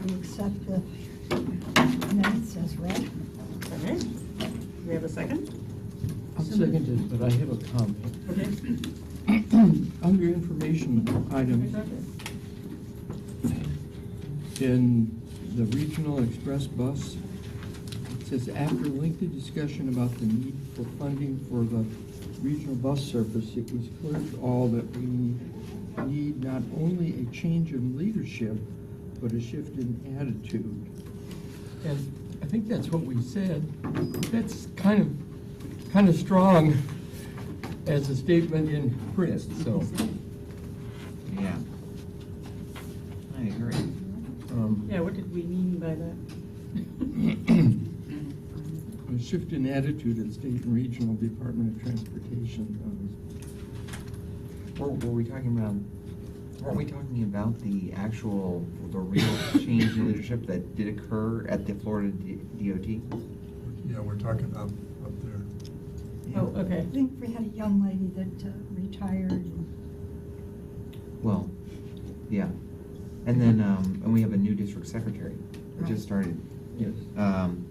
we accept the minutes as read. Okay. Do we have a second? I'll second it, but I have a comment. Okay. Under information items, in the regional express bus, it says, after lengthy discussion about the need for funding for the regional bus service, it was clear to all that we need not only a change in leadership, but a shift in attitude. And I think that's what we said. That's kind of strong as a statement in print, so. Yeah, I agree. Yeah, what did we mean by that? A shift in attitude at state and regional Department of Transportation. Were we talking about, weren't we talking about the real change in leadership that did occur at the Florida DOT? Yeah, we're talking up there. Oh, okay. I think we had a young lady that retired. And Well, yeah. And then, and we have a new district secretary that just started. Yes. I'm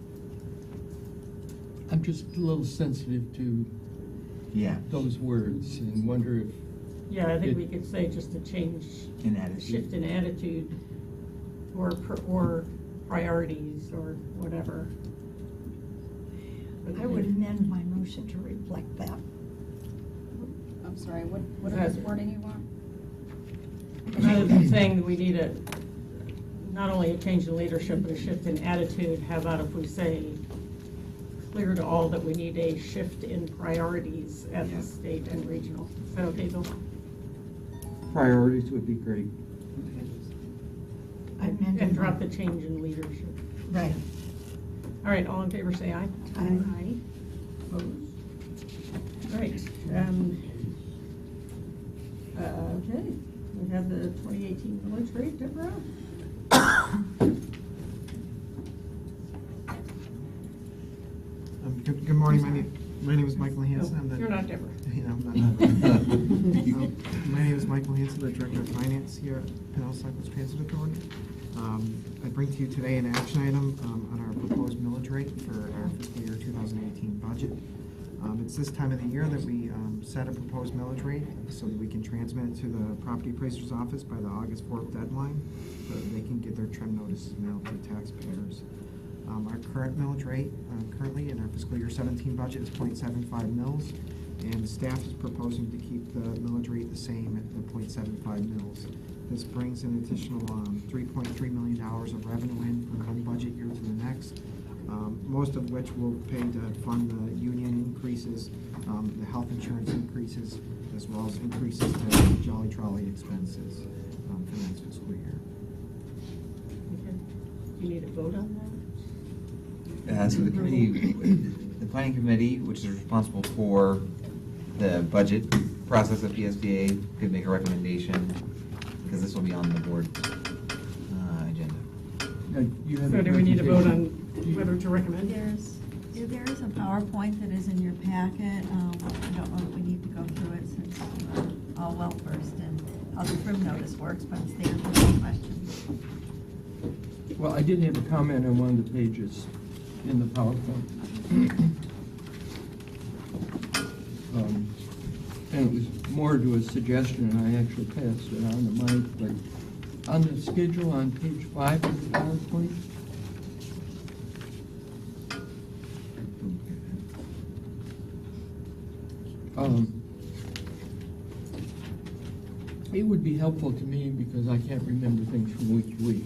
just a little sensitive to Yeah. those words and wonder if, Yeah, I think we could say just a change, In a attitude. shift in attitude, or priorities, or whatever. I would amend my motion to reflect that. I'm sorry, what That's- is the wording you want? Rather than saying that we need not only a change in leadership, but a shift in attitude, how about if we say, clear to all that we need a shift in priorities at Yeah. the state and regional. Is that okay, Bill? priorities would be great. I amended And drop my- the change in leadership. Right. All right, all in favor, say aye. Aye. Opposed? All right. Okay, we have the 2018 millage rate, Deborah? Good morning, my name is Michael Hanson. I'm the- You're not Deborah. Yeah, I'm not. My name is Michael Hanson, the Director of Finance here at Pinellas Cycles Transit Authority. I bring to you today an action item on our proposed millage rate for our fiscal year 2018 budget. It's this time of the year that we set a proposed millage rate so that we can transmit it to the property appraiser's office by the August 4th deadline, so that they can get their trim notices mailed to taxpayers. Our current millage rate, currently in our fiscal year 17 budget, is 0.75 mils, and the staff is proposing to keep the millage rate the same at the 0.75 mils. This brings an additional $3.3 million of revenue in from one budget year to the next, most of which will pay to fund the union increases, the health insurance increases, as well as increases to Jolly Trolley expenses for next fiscal year. Okay. Do you need a vote on that? So the committee, the planning committee, which is responsible for the budget process of PSTA, could make a recommendation, because this will be on the board agenda. You have So a do we need to vote on presentation? whether to recommend? There is a PowerPoint that is in your packet. I don't know if we need to go through it since we're all well versed in how the trim notice works, but it's there for any questions. Well, I did have a comment on one of the pages in the PowerPoint. And it was more to a suggestion, and I actually passed it on to Mike, but on the schedule on page 5 of the PowerPoint, it would be helpful to me, because I can't remember things from week to week,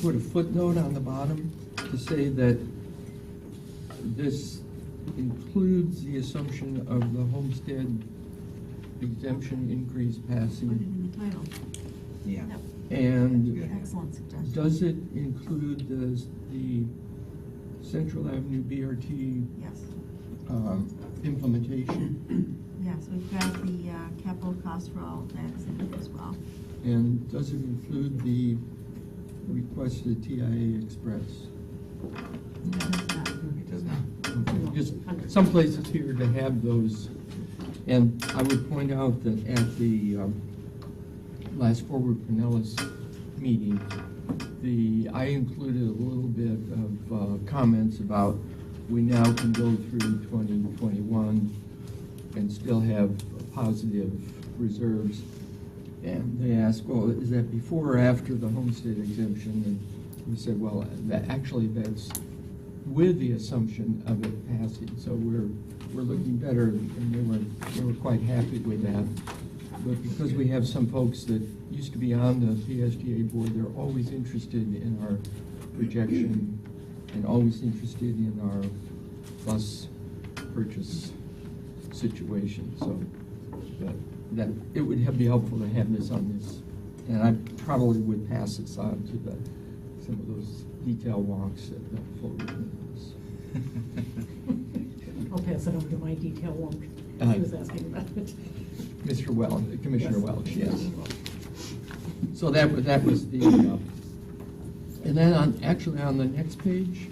put a footnote on the bottom to say that this includes the assumption of the homestead exemption increase Put it passing. in the title. Yeah. And Excellent suggestion. does it include the Central Avenue BRT Yes. implementation? Yes, we've got the capital cost for all of that is in there as well. And does it include the requested TIA Express? It does not. It does not. Okay, just some places here to have those. And I would point out that at the last Forward Pinellas meeting, I included a little bit of comments about we now can go through 2021 and still have positive reserves. And they asked, well, is that before or after the homestead exemption? And we said, well, that's with the assumption of it passing. So we're looking better, and they were quite happy with that. But because we have some folks that used to be on the PSTA board, they're always interested in our projection and always interested in our bus purchase situation. So that it would be helpful to have this on this. And I probably would pass this on to some of those detail walks at the Fulton. I'll pass it over to my detail walk. She was asking about it. Mr. Welch, Commissioner Yes. Welch, yes. So that was the, and then actually on the next page,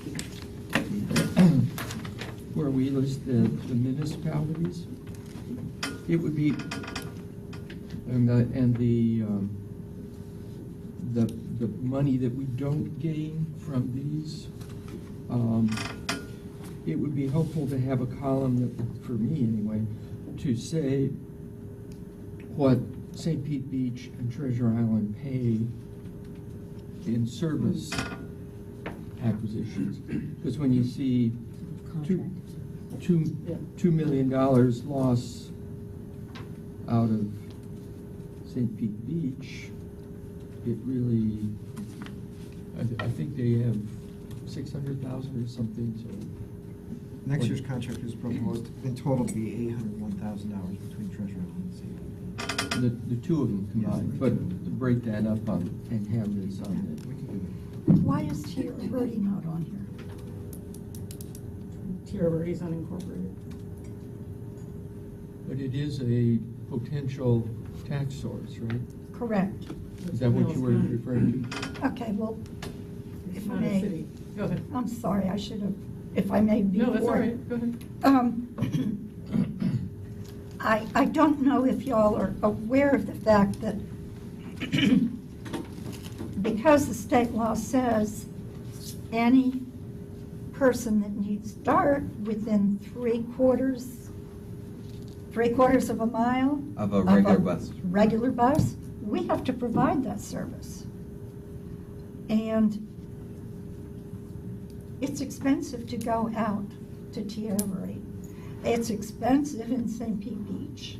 where we list the municipalities, it would be, and the money that we don't gain from these, it would be helpful to have a column that, for me anyway, to say what St. Pete Beach and Treasure Island pay in service acquisitions. Because when you see $2 million loss out of St. Pete Beach, it really, I think they have 600,000 or something, so. Next year's contract is proposed in total to be $801,000 between Treasure Island and St. Pete. The two of them combined, Yes. but to break that up and have this on We it. can do that. Why is Tierra Verde not on here? Tierra Verde's unincorporated. But it is a potential tax source, right? Correct. Is that what you were referring to? Okay, well, It's if I not a may, city. Go ahead. I'm sorry, I should have, if I may be No, that's all more. right. Go ahead. I don't know if y'all are aware of the fact that because the state law says any person that needs DART within three quarters of a mile Of a regular bus. regular bus, we have to provide that service. And it's expensive to go out to Tierra Verde. It's expensive in St. Pete Beach.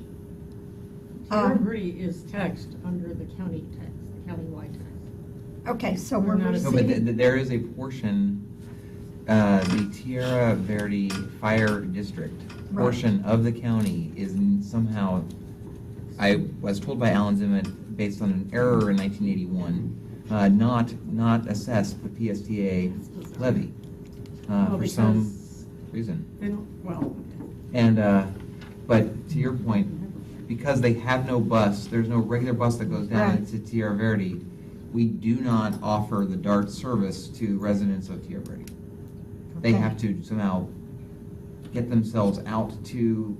Tierra Verde is taxed under the county tax, the countywide tax. Okay, so We're we're not a No, but receiving, there is a portion, the Tierra Verde Fire District Right. portion of the county is somehow, I was told by Alan Zimmett, based on an error in 1981, not assessed the PSTA levy Well, for some because reason. They don't, well, And, but to your point, because they have no bus, there's no regular bus that goes down Right. into Tierra Verde, we do not offer the DART service to residents of Tierra Verde. They Okay. have to somehow get themselves out to,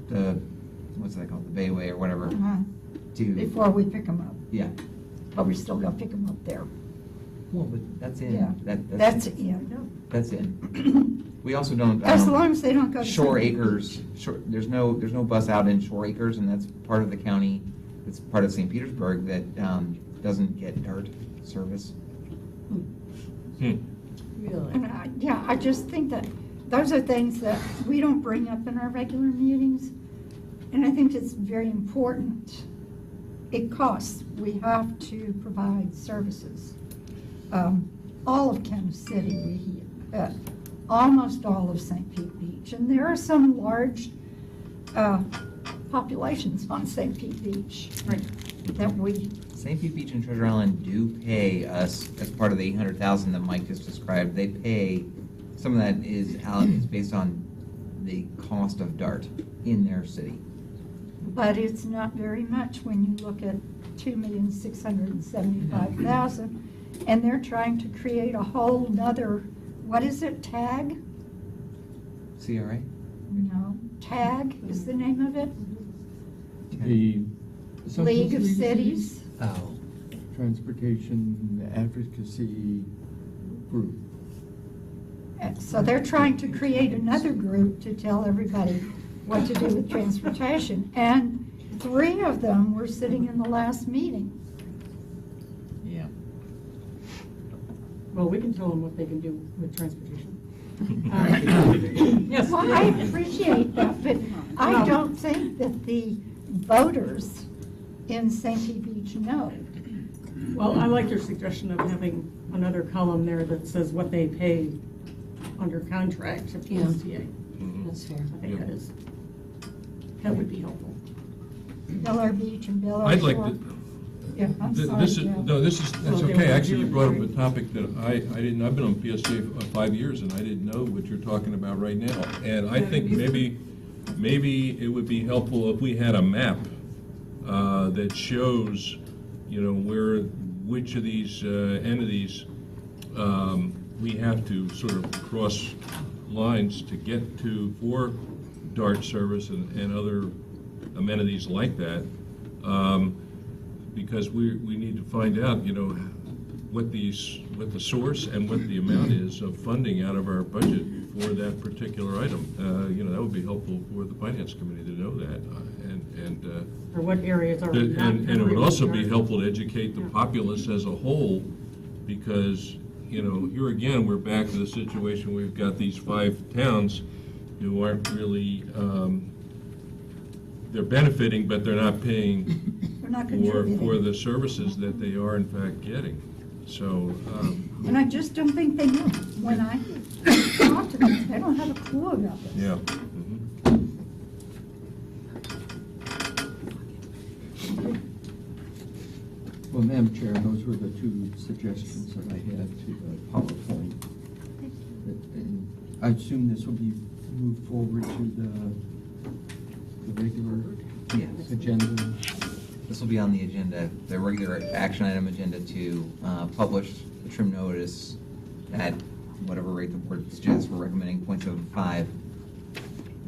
the, what's that called, the Bayway or whatever, to, before we pick them up, yeah. but we still gotta pick them up there. Well, but that's in. Yeah. That's, yeah, no. That's in. We also don't. As long as they don't go to. Shore St. Pete Acres, there's no bus out in Shore Acres, and that's part of the county, it's part of St. Petersburg that doesn't get DART service. And yeah, I just think that those are things that we don't bring up in our regular meetings, and I think it's very important. It costs, we have to provide services. All of Kansas City, almost all of St. Pete Beach, and there are some large populations on St. Pete Beach that we, St. Pete Beach and Treasure Island do pay us as part of the 800,000 that Mike just described. They pay, some of that is based on the cost of DART in their city. but it's not very much when you look at 2,675,000, and they're trying to create a whole nother, what is it, TAG? CRA? No, TAG is the name of it? The League of Associated Cities. Oh. Transportation Advocacy Group. So they're trying to create another group to tell everybody what to do with transportation. And 3 of them were sitting in the last meeting. Yeah. Well, we can tell them what they can do with transportation. Yes. Well, I appreciate that, but I don't think that the voters in St. Pete Beach know. Well, I like your suggestion of having another column there that says what they pay under contract to PSTA. That's fair. I think that would be helpful. Bel Air Beach and Bel Air I'd like Shore. to, Yeah, I'm sorry, this is, Joe. no, this is, Well, that's they okay. were Actually, you doing brought up great. a topic that I didn't, I've been on PSTA for 5 years, and I didn't know what you're talking about right now. And I think maybe it would be helpful if we had a map that shows, which of these entities we have to sort of cross lines to get to for DART service and other amenities like that. Because we need to find out, what the source and what the amount is of funding out of our budget for that particular item. That would be helpful for the finance committee to know that, Or what areas are and not. and it would also be helpful to educate the populace as a whole, because, here again, we're back to the situation, we've got these 5 towns who aren't really, they're benefiting, but they're not paying They're not for contributing. the services that they are in fact getting. So, And I just don't think they know. When I talk to them, they don't have a clue about this. yeah. Well, Madam Chair, those were the 2 suggestions that I had to the PowerPoint. And I assume this will be moved forward to the regular Yes. agenda. This will be on the agenda, the regular action item agenda to publish the trim notice at whatever rate the board suggests. We're recommending 0.75.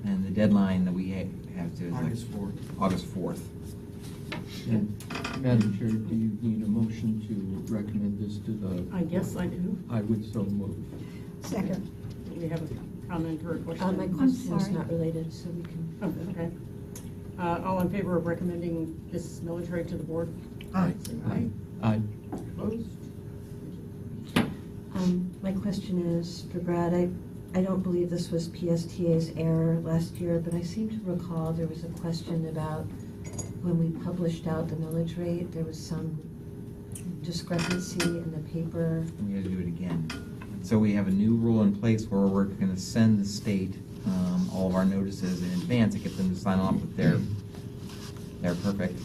And the deadline that we have to is like August 4th. August 4th. And Madam Chair, do you need a motion to recommend this to the, I guess I do. I would so move. Second. Do we have a comment or a question? My question is sorry. not related, so we can. Oh, okay. All in favor of recommending this millage rate to the board? Aye. Aye. Aye. Opposed? My question is for Brad. I don't believe this was PSTA's error last year, but I seem to recall there was a question about when we published out the millage rate, there was some discrepancy in the paper. We gotta do it again. So we have a new rule in place where we're gonna send the state all of our notices in advance to get them to sign off with their perfect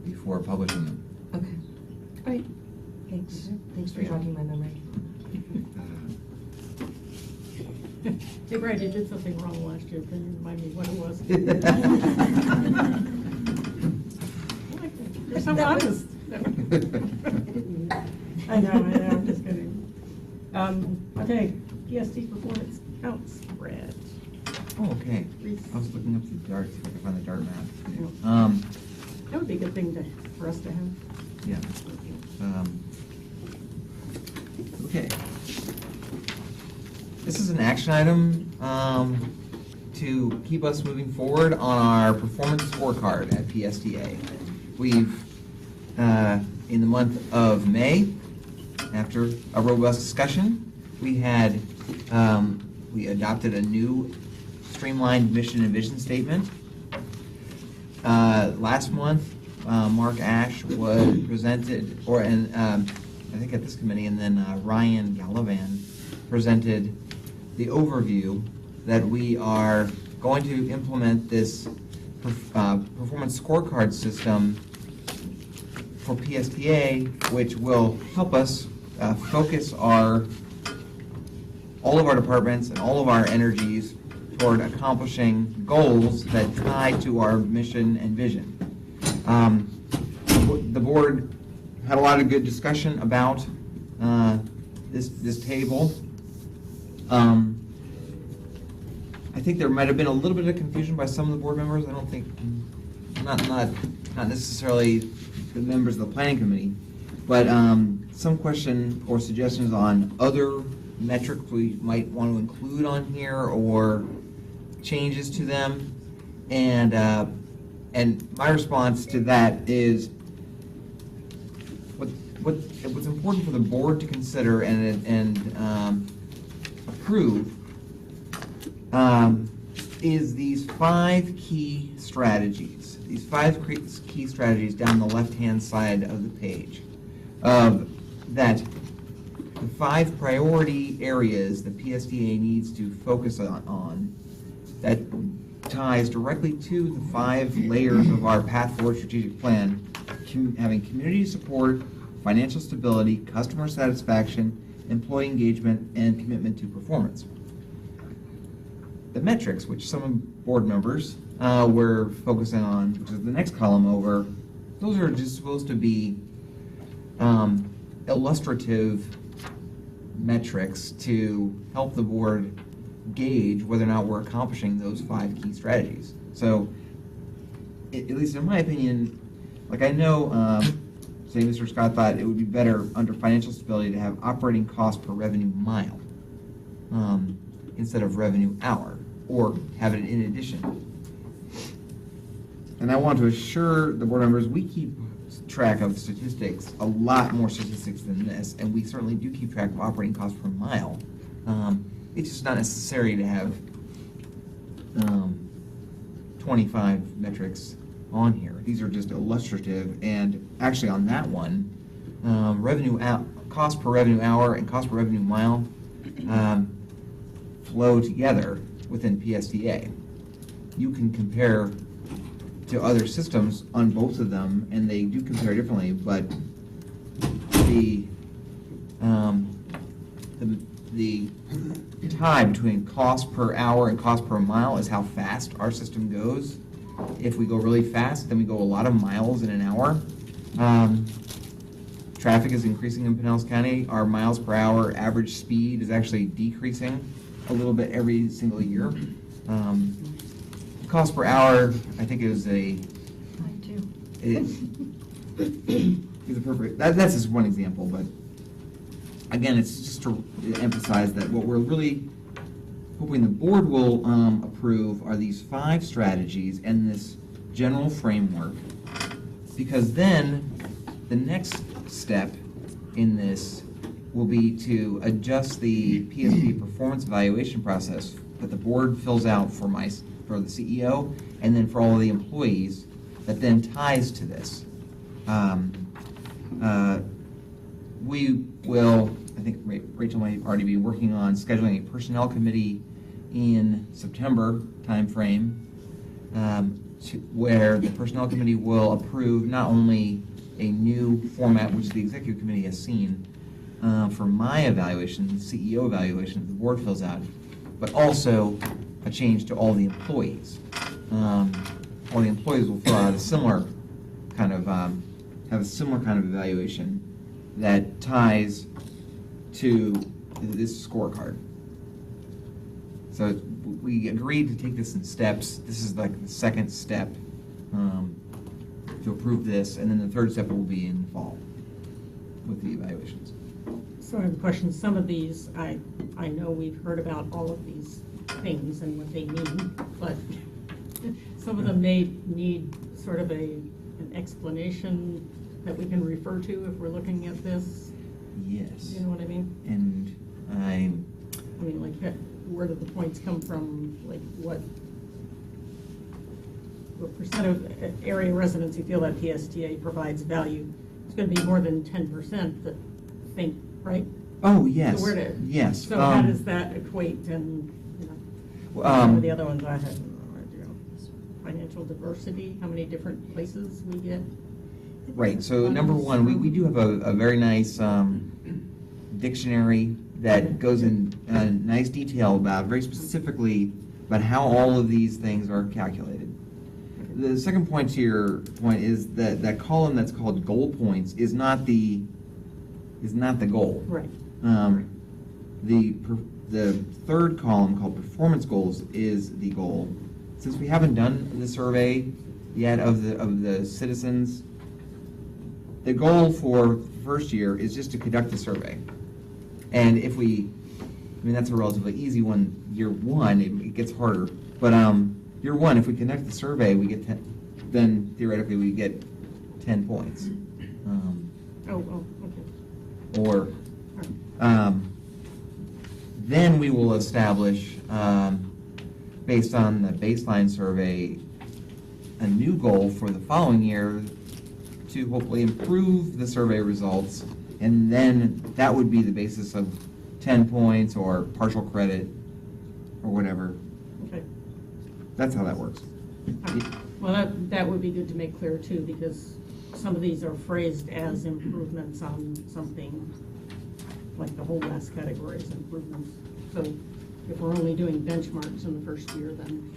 before publishing them. Okay, Right. thanks. Thanks for jogging my memory. Hey, Brad, you did something wrong last year. Can you remind me what it was? You're so honest. I know, I'm just kidding. Okay, PSD performance counts, Brad. Oh, okay. Reese. I was looking up the DART, see if I can find the DART map. Yeah. That would be a good thing for us to have. Yeah. Okay. This is an action item to keep us moving forward on our performance scorecard at PSTA. We've, in the month of May, after a robust discussion, we adopted a new streamlined mission and vision statement. Last month, Mark Ash was presented, I think at this committee, and then Ryan Gallivan presented the overview that we are going to implement this performance scorecard system for PSTA, which will help us focus all of our departments and all of our energies toward accomplishing goals that tie to our mission and vision. The board had a lot of good discussion about this table. I think there might have been a little bit of confusion by some of the board members. I don't think, not necessarily the members of the planning committee, but some question or suggestions on other metrics we might want to include on here or changes to them. And my response to that is what's important for the board to consider and approve is these 5 key strategies. These 5 key strategies down the left-hand side of the page. That the 5 priority areas the PSTA needs to focus on that ties directly to the 5 layers of our Path Forward strategic plan, having community support, financial stability, customer satisfaction, employee engagement, and commitment to performance. The metrics, which some board members were focusing on, which is the next column over, those are just supposed to be illustrative metrics to help the board gauge whether or not we're accomplishing those 5 key strategies. So, at least in my opinion, like I know, say Mr. Scott thought it would be better under financial stability to have operating cost per revenue mile instead of revenue hour, or have it in addition. And I want to assure the board members we keep track of statistics, a lot more statistics than this, and we certainly do keep track of operating cost per mile. It's just not necessary to have 25 metrics on here. These are just illustrative, and actually on that one, cost per revenue hour and cost per revenue mile flow together within PSTA. You can compare to other systems on both of them, and they do compare differently, but the tie between cost per hour and cost per mile is how fast our system goes. If we go really fast, then we go a lot of miles in an hour. Traffic is increasing in Pinellas County. Our miles per hour average speed is actually decreasing a little bit every single year. Cost per hour, I think, is a perfect. That's just one example, but again, it's just to emphasize that what we're really hoping the board will approve are these 5 strategies and this general framework, because then the next step in this will be to adjust the PSP performance evaluation process that the board fills out for the CEO and then for all of the employees that then ties to this. We will, I think Rachel might already be working on scheduling a personnel committee in September timeframe, where the personnel committee will approve not only a new format, which the executive committee has seen, for my evaluation, the CEO evaluation that the board fills out, but also a change to all the employees. All the employees will fill out a similar kind of, have a similar kind of evaluation that ties to this scorecard. So we agreed to take this in steps. This is like the second step to approve this, and then the third step will be in the fall with the evaluations. So I have a question. Some of these, I know we've heard about all of these things and what they mean, but some of them may need sort of an explanation that we can refer to if we're looking at this. Yes. You know what I mean? And I mean, like, where do the points come from? Like, what percent of area residents who feel that PSTA provides value? It's going to be more than 10% that think, right? Oh, yes. So yes. So how does that equate? And some of the other ones I had, financial diversity, how many different places we get. Right, so number one, we do have a very nice dictionary that goes in nice detail about, very specifically, about how all of these things are calculated. The second point to your point is that that column that's called goal points is not the goal. Right. The third column called performance goals is the goal. Since we haven't done the survey yet of the citizens, the goal for the first year is just to conduct the survey. And if we, I mean, that's a relatively easy one, year one, it gets harder. But year one, if we conduct the survey, we get 10, then theoretically we get 10 points. Okay. Or then we will establish, based on the baseline survey, a new goal for the following year to hopefully improve the survey results, and then that would be the basis of 10 points or partial credit or whatever. Okay. That's how that works. Well, that would be good to make clear too, because some of these are phrased as improvements on something, like the whole last category is improvements. So if we're only doing benchmarks in the first year, then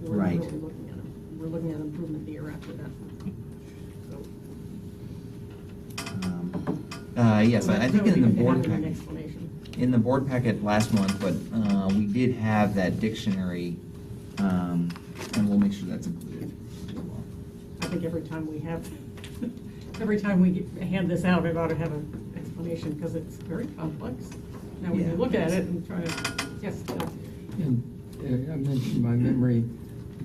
we're not Right. really looking at them. We're looking at improvement the year after that. So Yes, I think in the board An packet, explanation. in the board packet last month, but we did have that dictionary, and we'll make sure that's included as well. I think every time we hand this out, it ought to have an explanation, because it's very complex. Now, when Yeah. you look at it and try to, yes, Bill. And I mentioned my memory,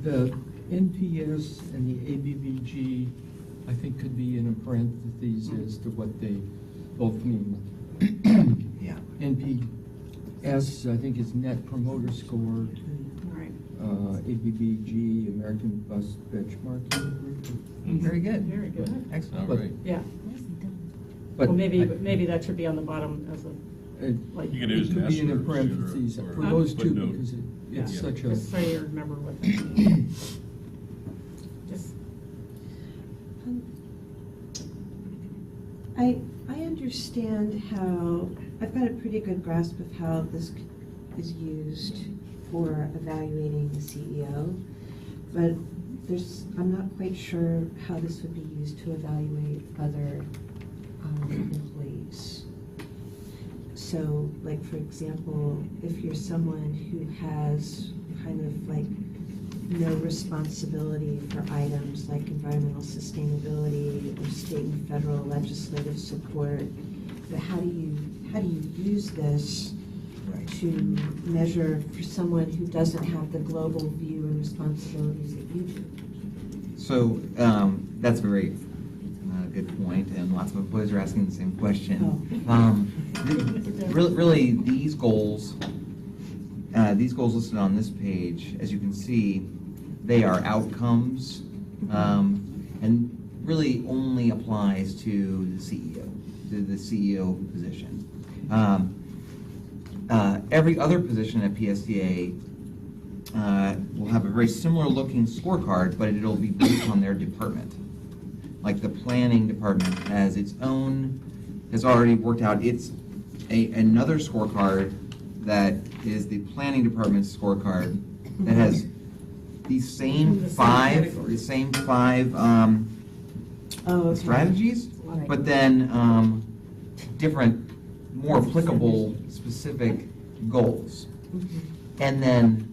the NPS and the ABBG, I think could be in a parentheses as to what they both mean. Yeah. NPS, I think, is Net Promoter Score. All right. ABBG, American Bus Benchmarking Group. Very good. Very good. All Excellent. right. Yeah. But Well, maybe I- that should be on the bottom as a, like, You can use It could be in an the asterisk parentheses or for those two, footnote. because it's Yeah. such a, just so you remember what that means. Just, I understand how, I've got a pretty good grasp of how this is used for evaluating the CEO, but I'm not quite sure how this would be used to evaluate other employees. So, like, for example, if you're someone who has kind of like no responsibility for items like environmental sustainability or state and federal legislative support, but how do you use this to measure for someone who doesn't have the global view and responsibilities that you do? So that's a very good point, and lots of employees are asking the same question. Really, these goals listed on this page, as you can see, they are outcomes, and really only applies to the CEO position. Every other position at PSTA will have a very similar looking scorecard, but it'll be based on their department. Like the planning department has already worked out another scorecard that is the planning department's scorecard that has these same five strategies, Right. but then different, more applicable, specific goals. And then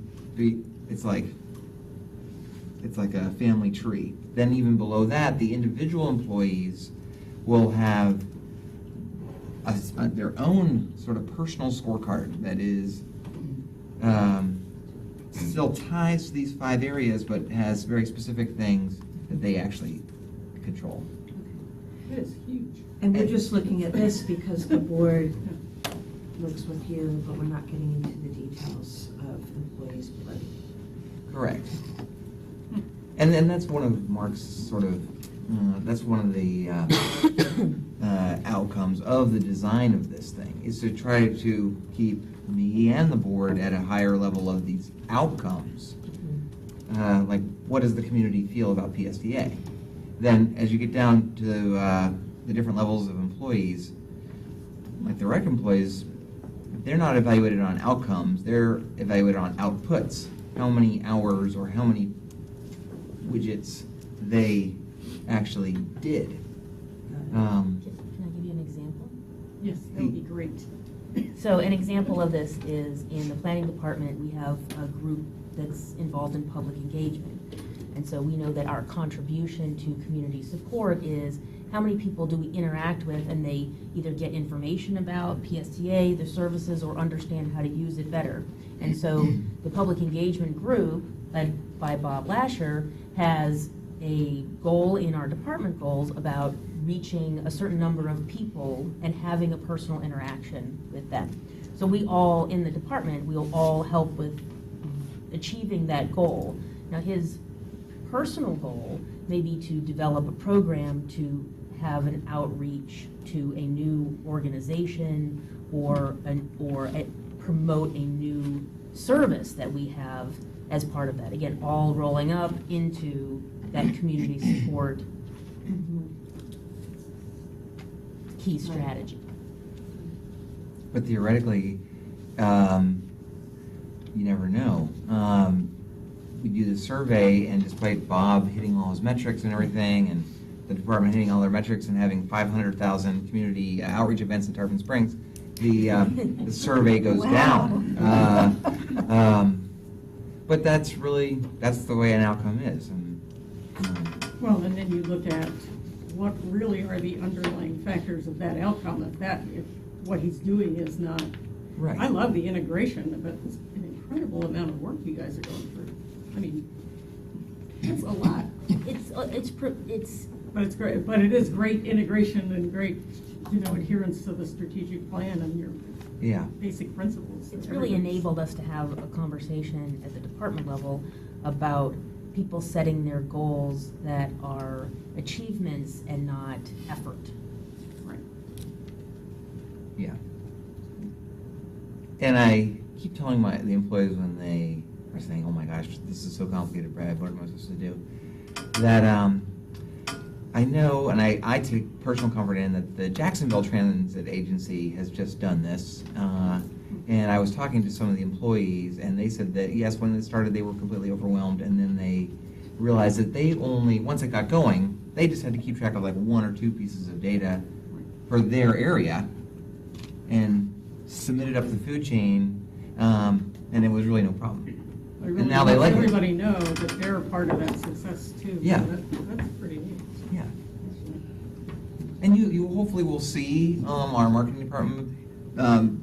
it's like a family tree. Then even below that, the individual employees will have their own sort of personal scorecard that is still ties to these 5 areas, but has very specific things that they actually control. it is huge. And we're just looking at this because the board looks with you, but we're not getting into the details of employees' blood. Correct. And then that's one of Mark's sort of, that's one of the outcomes of the design of this thing, is to try to keep me and the board at a higher level of these outcomes. Like, what does the community feel about PSTA? Then, as you get down to the different levels of employees, like the rec employees, they're not evaluated on outcomes, they're evaluated on outputs. How many hours or how many widgets they actually did. Can I give you an example? Yes, that would be great. So an example of this is in the planning department, we have a group that's involved in public engagement. And so we know that our contribution to community support is how many people do we interact with and they either get information about PSTA, the services, or understand how to use it better. And so the public engagement group, led by Bob Lasher, has a goal in our department goals about reaching a certain number of people and having a personal interaction with them. So we all, in the department, we'll all help with achieving that goal. Now his personal goal may be to develop a program to have an outreach to a new organization or promote a new service that we have as part of that. Again, all rolling up into that community support key strategy. But theoretically, you never know. We do the survey, and despite Bob hitting all his metrics and everything, and the department hitting all their metrics and having 500,000 community outreach events in Tarpon Springs, the survey goes down. But that's the way an outcome is. Well, and then you look at what really are the underlying factors of that outcome, if what he's doing is not. Right. I love the integration, but it's an incredible amount of work you guys are going through. I mean, it's a lot. But it's great. But it is great integration and great, adherence to the strategic plan and your basic principles. It's really enabled us to have a conversation at the department level about people setting their goals that are achievements and not effort. Right. Yeah. And I keep telling the employees when they are saying, "Oh my gosh, this is so complicated, Brad, what am I supposed to do?" That I know, and I take personal comfort in that the Jacksonville Transit Agency has just done this. And I was talking to some of the employees, and they said that, yes, when it started, they were completely overwhelmed, and then they realized that once it got going, they just had to keep track of like 1 or 2 pieces of data for their area and submit it up the food chain, and it was really no problem. Really and now they like everybody know that they're part of that success too. Yeah. That's pretty neat. Yeah. And you hopefully will see our marketing department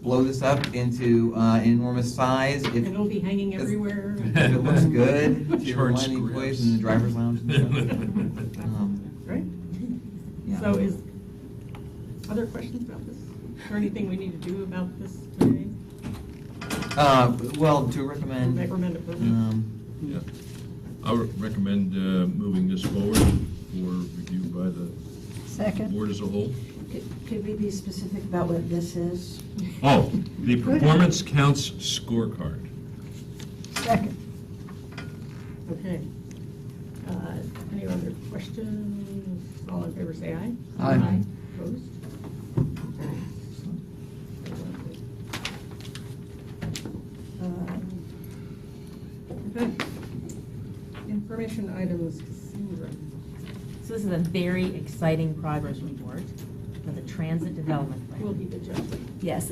blow this up into an enormous size. And it'll be hanging everywhere. If it looks good to Short remind the scripts. employees in the driver's lounge and stuff. Right? Yeah. So other questions about this? Is there anything we need to do about this today? Well, to recommend. Recommend approval. Yeah. I would recommend moving this forward for review by the Second. board as a whole. Could we be specific about what this is? Oh, the performance counts scorecard. Second. Okay. Any other questions? All in favor, say aye. Aye. Opposed? Okay. Information items, Cassandra. So this is a very exciting progress report for the Transit Development Plan. We'll be the judge. Yes.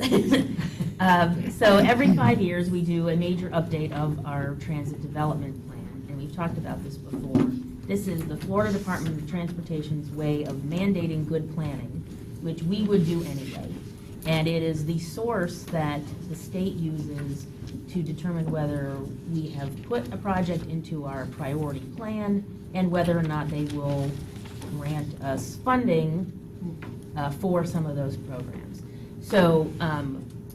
So every 5 years, we do a major update of our transit development plan, and we've talked about this before. This is the Florida Department of Transportation's way of mandating good planning, which we would do anyway. And it is the source that the state uses to determine whether we have put a project into our priority plan and whether or not they will grant us funding for some of those programs. So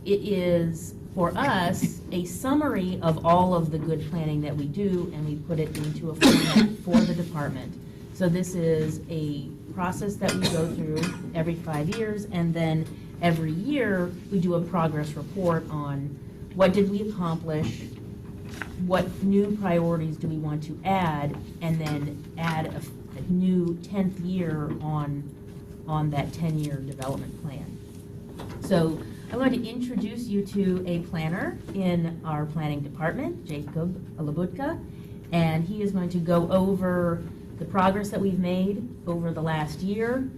it is, for us, a summary of all of the good planning that we do, and we put it into a format for the department. So this is a process that we go through every 5 years, and then every year we do a progress report on what did we accomplish, what new priorities do we want to add, and then add a new 10th year on that 10-year development plan. So I want to introduce you to a planner in our planning department, Jacob Labutka, and he is going to go over the progress that we've made over the last year,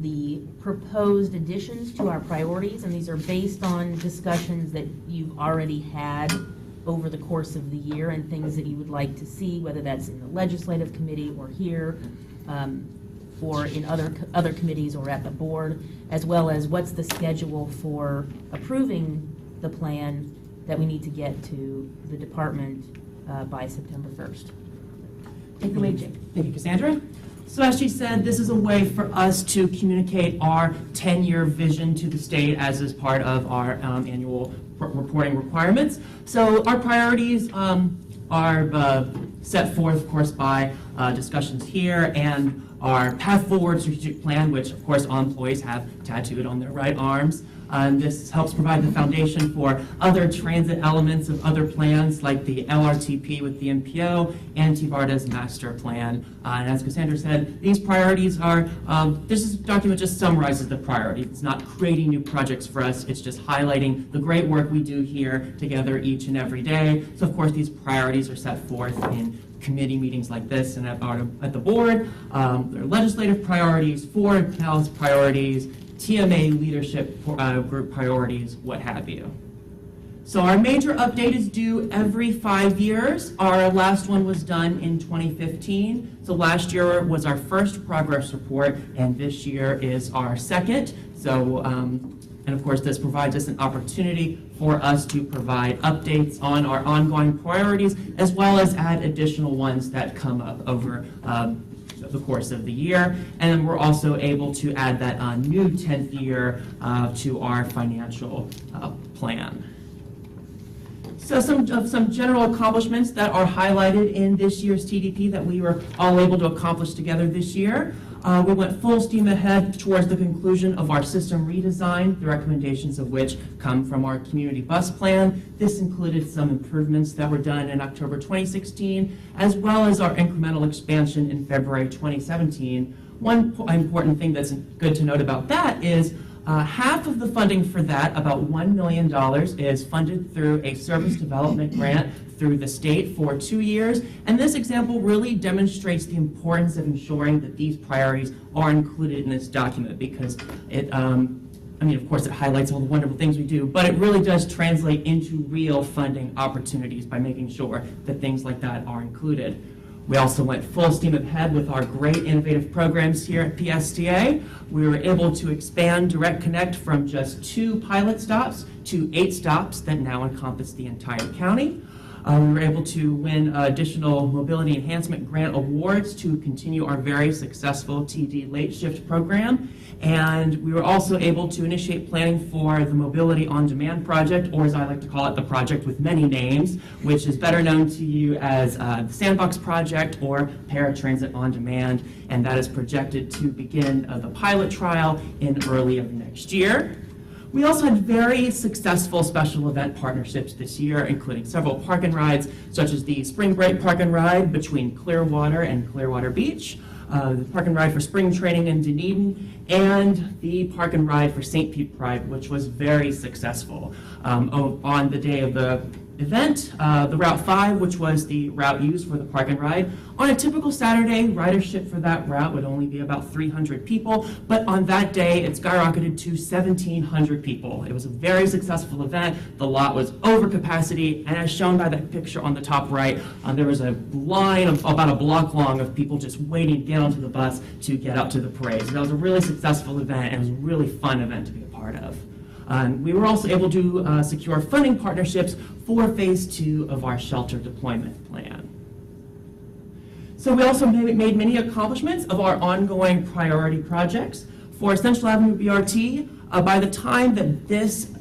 the proposed additions to our priorities, and these are based on discussions that you've already had over the course of the year and things that you would like to see, whether that's in the legislative committee or here, or in other committees or at the board, as well as what's the schedule for approving the plan that we need to get to the department by September 1st. Take it away, Jake. Thank you, Cassandra. So as she said, this is a way for us to communicate our 10-year vision to the state as is part of our annual reporting requirements. So our priorities are set forth, of course, by discussions here, and our Path Forward strategic plan, which, of course, all employees have tattooed on their right arms. This helps provide the foundation for other transit elements of other plans, like the LRTP with the MPO and TVARDA's master plan. And as Cassandra said, these priorities are, this document just summarizes the priorities. It's not creating new projects for us, it's just highlighting the great work we do here together each and every day. So of course, these priorities are set forth in committee meetings like this and at the board. There are legislative priorities, Ford Palace priorities, TMA leadership group priorities, what have you. So our major update is due every 5 years. Our last one was done in 2015. So last year was our first progress report, and this year is our second. So, and of course, this provides us an opportunity for us to provide updates on our ongoing priorities, as well as add additional ones that come up over the course of the year. And then we're also able to add that new 10th year to our financial plan. So some general accomplishments that are highlighted in this year's TDP that we were all able to accomplish together this year. We went full steam ahead towards the conclusion of our system redesign, the recommendations of which come from our community bus plan. This included some improvements that were done in October 2016, as well as our incremental expansion in February 2017. One important thing that's good to note about that is half of the funding for that, about $1 million, is funded through a service development grant through the state for 2 years. And this example really demonstrates the importance of ensuring that these priorities are included in this document, because it, I mean, of course, it highlights all the wonderful things we do, but it really does translate into real funding opportunities by making sure that things like that are included. We also went full steam ahead with our great innovative programs here at PSTA. We were able to expand Direct Connect from just 2 pilot stops to 8 stops that now encompass the entire county. We were able to win additional mobility enhancement grant awards to continue our very successful TD late shift program. And we were also able to initiate planning for the Mobility on Demand project, or as I like to call it, the project with many names, which is better known to you as the Sandbox project or Paratransit on Demand. And that is projected to begin the pilot trial in early of next year. We also had very successful special event partnerships this year, including several park and rides, such as the Spring Break Park and Ride between Clearwater and Clearwater Beach, the Park and Ride for Spring Training in Dunedin, and the Park and Ride for St. Pete Pride, which was very successful. On the day of the event, the Route 5, which was the route used for the Park and Ride. On a typical Saturday, ridership for that route would only be about 300 people, but on that day, it skyrocketed to 1,700 people. It was a very successful event. The lot was over capacity, and as shown by that picture on the top right, there was a line of about a block long of people just waiting to get onto the bus to get up to the parade. So that was a really successful event, and it was a really fun event to be a part of. We were also able to secure funding partnerships for Phase 2 of our shelter deployment plan. So we also made many accomplishments of our ongoing priority projects. For Central Avenue BRT, by the time that this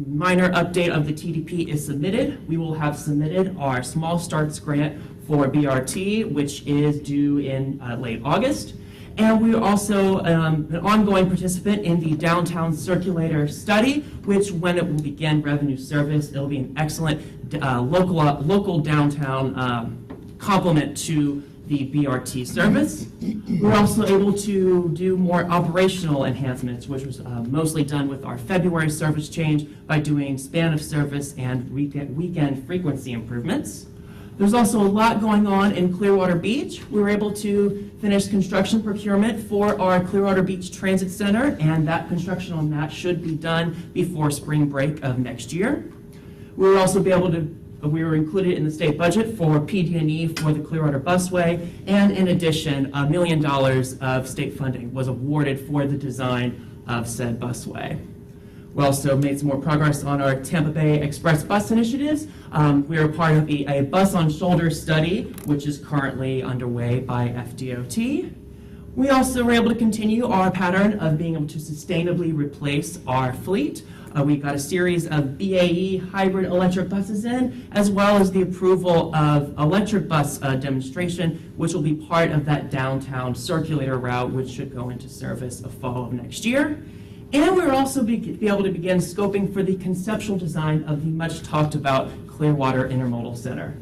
minor update of the TDP is submitted, we will have submitted our Small Starts grant for BRT, which is due in late August. And we are also an ongoing participant in the Downtown Circulator study, which, when it will begin revenue service, it'll be an excellent local downtown complement to the BRT service. We're also able to do more operational enhancements, which was mostly done with our February service change by doing span of service and weekend frequency improvements. There's also a lot going on in Clearwater Beach. We were able to finish construction procurement for our Clearwater Beach Transit Center, and that construction on that should be done before spring break of next year. We will also be able to We were included in the state budget for PD&E for the Clearwater Busway, and in addition, $1 million of state funding was awarded for the design of said busway. We also made some more progress on our Tampa Bay Express bus initiatives. We are part of a bus on shoulder study, which is currently underway by FDOT. We also were able to continue our pattern of being able to sustainably replace our fleet. We got a series of BAE hybrid electric buses in, as well as the approval of electric bus demonstration, which will be part of that downtown circulator route, which should go into service of fall of next year. And we'll also be able to begin scoping for the conceptual design of the much talked about Clearwater Intermodal Center.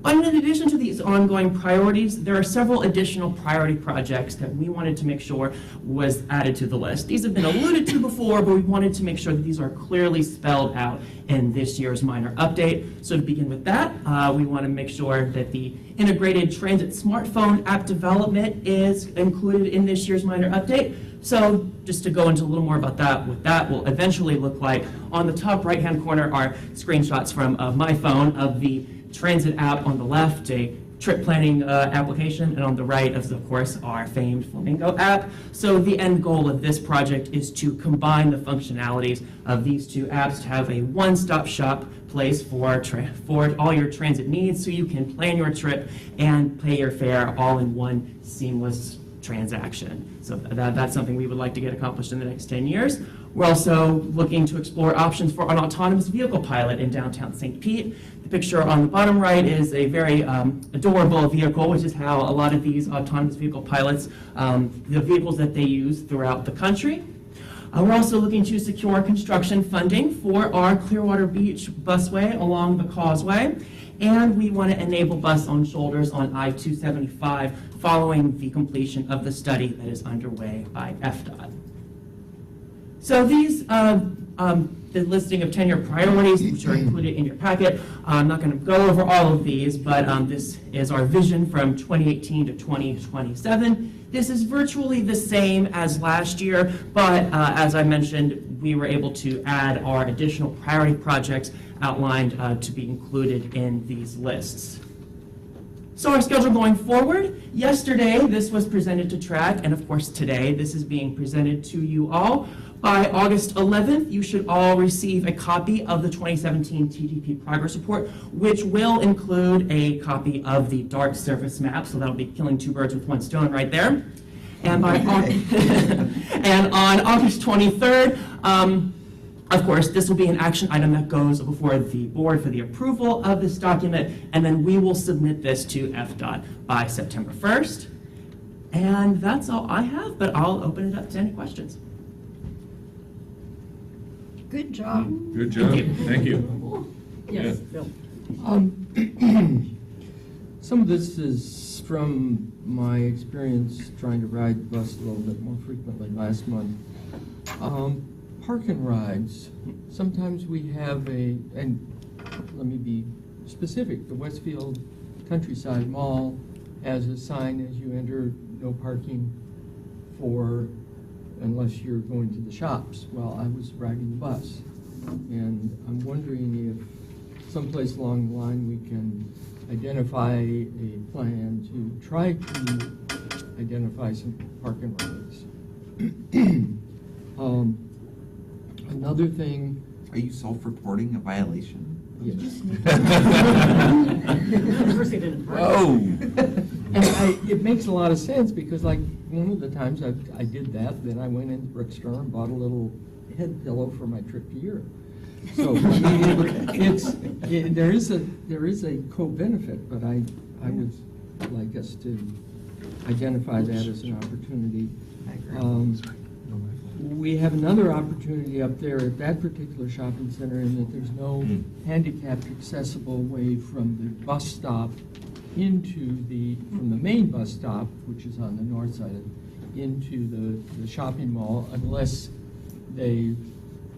But in addition to these ongoing priorities, there are several additional priority projects that we wanted to make sure was added to the list. These have been alluded to before, but we wanted to make sure that these are clearly spelled out in this year's minor update. So to begin with that, we want to make sure that the integrated transit smartphone app development is included in this year's minor update. So just to go into a little more about that, what that will eventually look like, on the top right-hand corner are screenshots from my phone of the transit app on the left, a trip planning application, and on the right is, of course, our famed Flamingo app. So the end goal of this project is to combine the functionalities of these two apps to have a one-stop shop place for all your transit needs, so you can plan your trip and pay your fare all in one seamless transaction. So that's something we would like to get accomplished in the next 10 years. We're also looking to explore options for an autonomous vehicle pilot in downtown St. Pete. The picture on the bottom right is a very adorable vehicle, which is how a lot of these autonomous vehicle pilots, the vehicles that they use throughout the country. We're also looking to secure construction funding for our Clearwater Beach busway along the causeway. And we want to enable bus on shoulders on I-275 following the completion of the study that is underway by FDOT. So these, the listing of tenure priorities, which are included in your packet. I'm not going to go over all of these, but this is our vision from 2018 to 2027. This is virtually the same as last year, but as I mentioned, we were able to add our additional priority projects outlined to be included in these lists. So our schedule going forward, yesterday this was presented to track, and of course today this is being presented to you all. By August 11th, you should all receive a copy of the 2017 TTP Progress Report, which will include a copy of the DART service map, so that'll be killing two birds with one stone right there. And, and on August 23rd, of course, this will be an action item that goes before the board for the approval of this document, and then we will submit this to FDOT by September 1st. And that's all I have, but I'll open it up to any questions. Good job. Good job. Thank you. Yes, Yeah. Bill. Some of this is from my experience trying to ride the bus a little bit more frequently last month. Park and rides. Sometimes we have and let me be specific, the Westfield Countryside Mall has a sign as you enter, no parking unless you're going to the shops. Well, I was riding the bus, and I'm wondering if someplace along the line we can identify a plan to try to identify some park and rides. Another thing. Are you self-reporting a violation? Yes. First they didn't. Whoa! And it makes a lot of sense because, like, one of the times I did that, then I went into Brickstore and bought a little head pillow for my trip to Europe. So there is a co-benefit, but I would like us to identify that as an opportunity. We have another opportunity up there at that particular shopping center in that there's no handicapped accessible way from the bus stop from the main bus stop, which is on the north side, into the shopping mall, unless they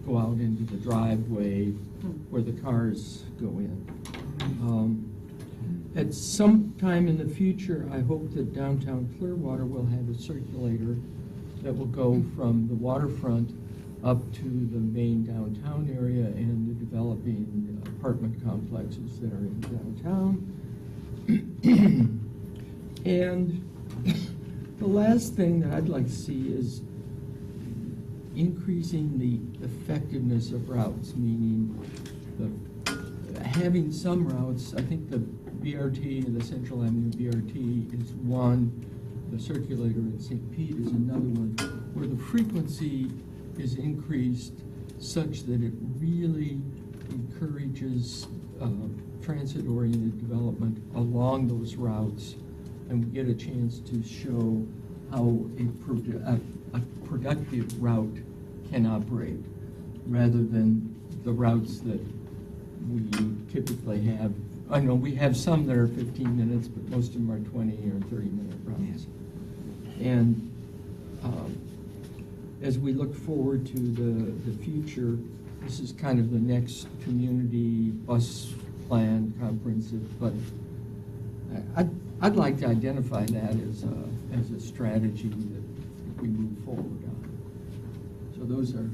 go out into the driveway where the cars go in. At some time in the future, I hope that downtown Clearwater will have a circulator that will go from the waterfront up to the main downtown area and the developing apartment complexes that are in downtown. And the last thing that I'd like to see is increasing the effectiveness of routes, meaning having some routes. I think the BRT, the Central Avenue BRT is one, the circulator in St. Pete is another one, where the frequency is increased such that it really encourages transit-oriented development along those routes, and we get a chance to show how a productive route can operate, rather than the routes that we typically have. I know we have some that are 15 minutes, but most of them are 20 or 30-minute routes. And as we look forward to the future, this is kind of the next community bus plan comprehensive, but I'd like to identify that as a strategy that we move forward on. So those are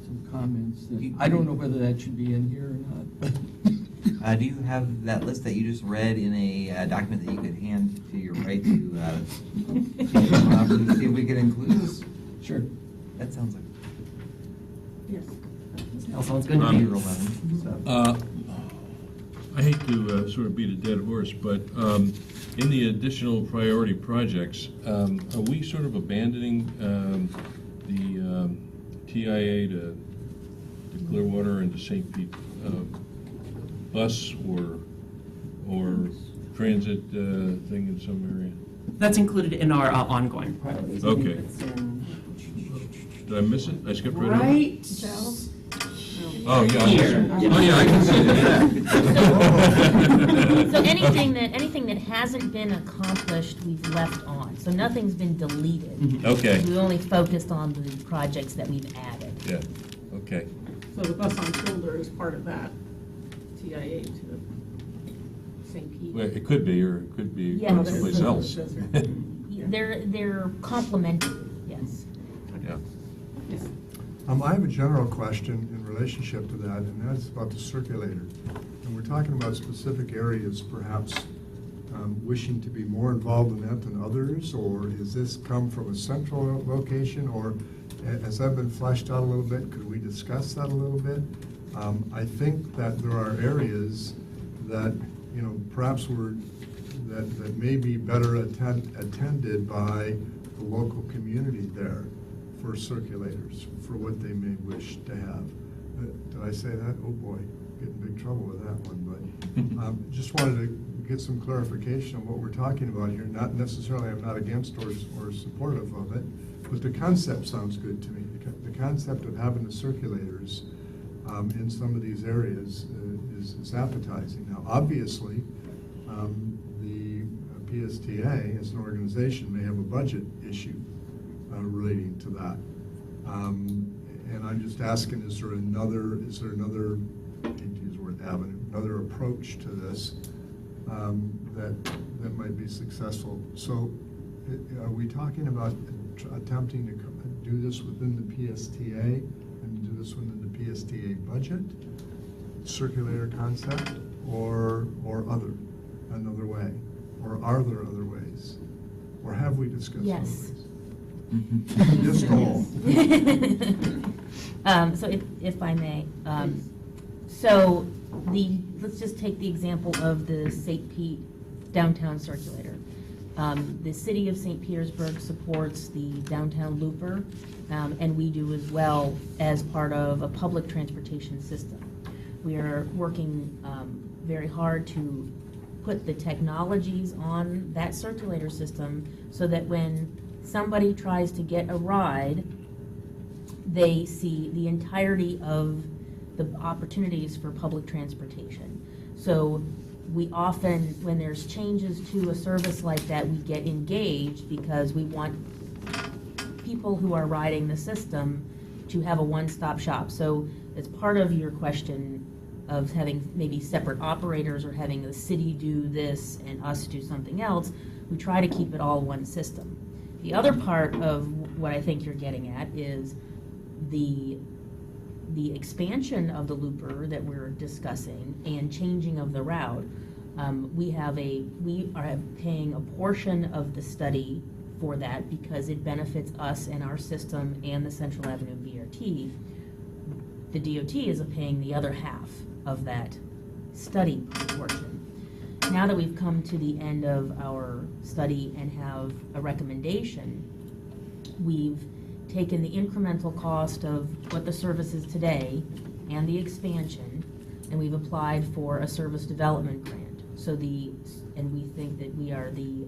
some comments that, I don't know whether that should be in here or not. Do you have that list that you just read in a document that you could hand to your right to see if we could include this? Sure. That sounds like. Yes. That sounds good to Robbie me. Roland, so. I hate to sort of beat a dead horse, but in the additional priority projects, are we sort of abandoning the TIA to Clearwater and to St. Pete bus or transit thing in some area? That's included in our ongoing priorities. I think Okay. it's in- Did I miss it? I skipped right over it? Right. Joe? Oh, yeah. Here. Oh, yeah, I can see it. So anything that hasn't been accomplished, we've left on. So nothing's been deleted. Okay, We only focused on the projects that we've added. yeah, okay. So the bus on shoulder is part of that TIA to St. Pete. Well, it could be, or it could be Yeah, someplace else. They're complementary, yes. Yeah. Yes. I have a general question in relationship to that, and that's about the circulator. And we're talking about specific areas, perhaps wishing to be more involved in that than others, or is this come from a central location, or has that been fleshed out a little bit? Could we discuss that a little bit? I think that there are areas that, perhaps that may be better attended by the local community there for circulators, for what they may wish to have. Did I say that? Oh boy, get in big trouble with that one, but just wanted to get some clarification on what we're talking about here. Not necessarily, I'm not against or supportive of it, but the concept sounds good to me. The concept of having the circulators in some of these areas is appetizing. Now, obviously, the PSTA as an organization may have a budget issue relating to that. And I'm just asking, is there another, I hate to use the word avenue, another approach to this that might be successful? So are we talking about attempting to do this within the PSTA and do this within the PSTA budget, circulator concept, or another way? Or are there other ways? Or have we discussed other Yes. ways? Just go. So if I may, so let's just take the example of the St. Pete downtown circulator. The city of St. Petersburg supports the downtown looper, and we do as well as part of a public transportation system. We are working very hard to put the technologies on that circulator system so that when somebody tries to get a ride, they see the entirety of the opportunities for public transportation. So we often, when there's changes to a service like that, we get engaged because we want people who are riding the system to have a one-stop shop. So as part of your question of having maybe separate operators or having the city do this and us do something else, we try to keep it all one system. The other part of what I think you're getting at is the expansion of the looper that we're discussing and changing of the route, we are paying a portion of the study for that because it benefits us and our system and the Central Avenue BRT. The DOT is paying the other half of that study portion. Now that we've come to the end of our study and have a recommendation, we've taken the incremental cost of what the service is today and the expansion, and we've applied for a service development grant. And we think that we are the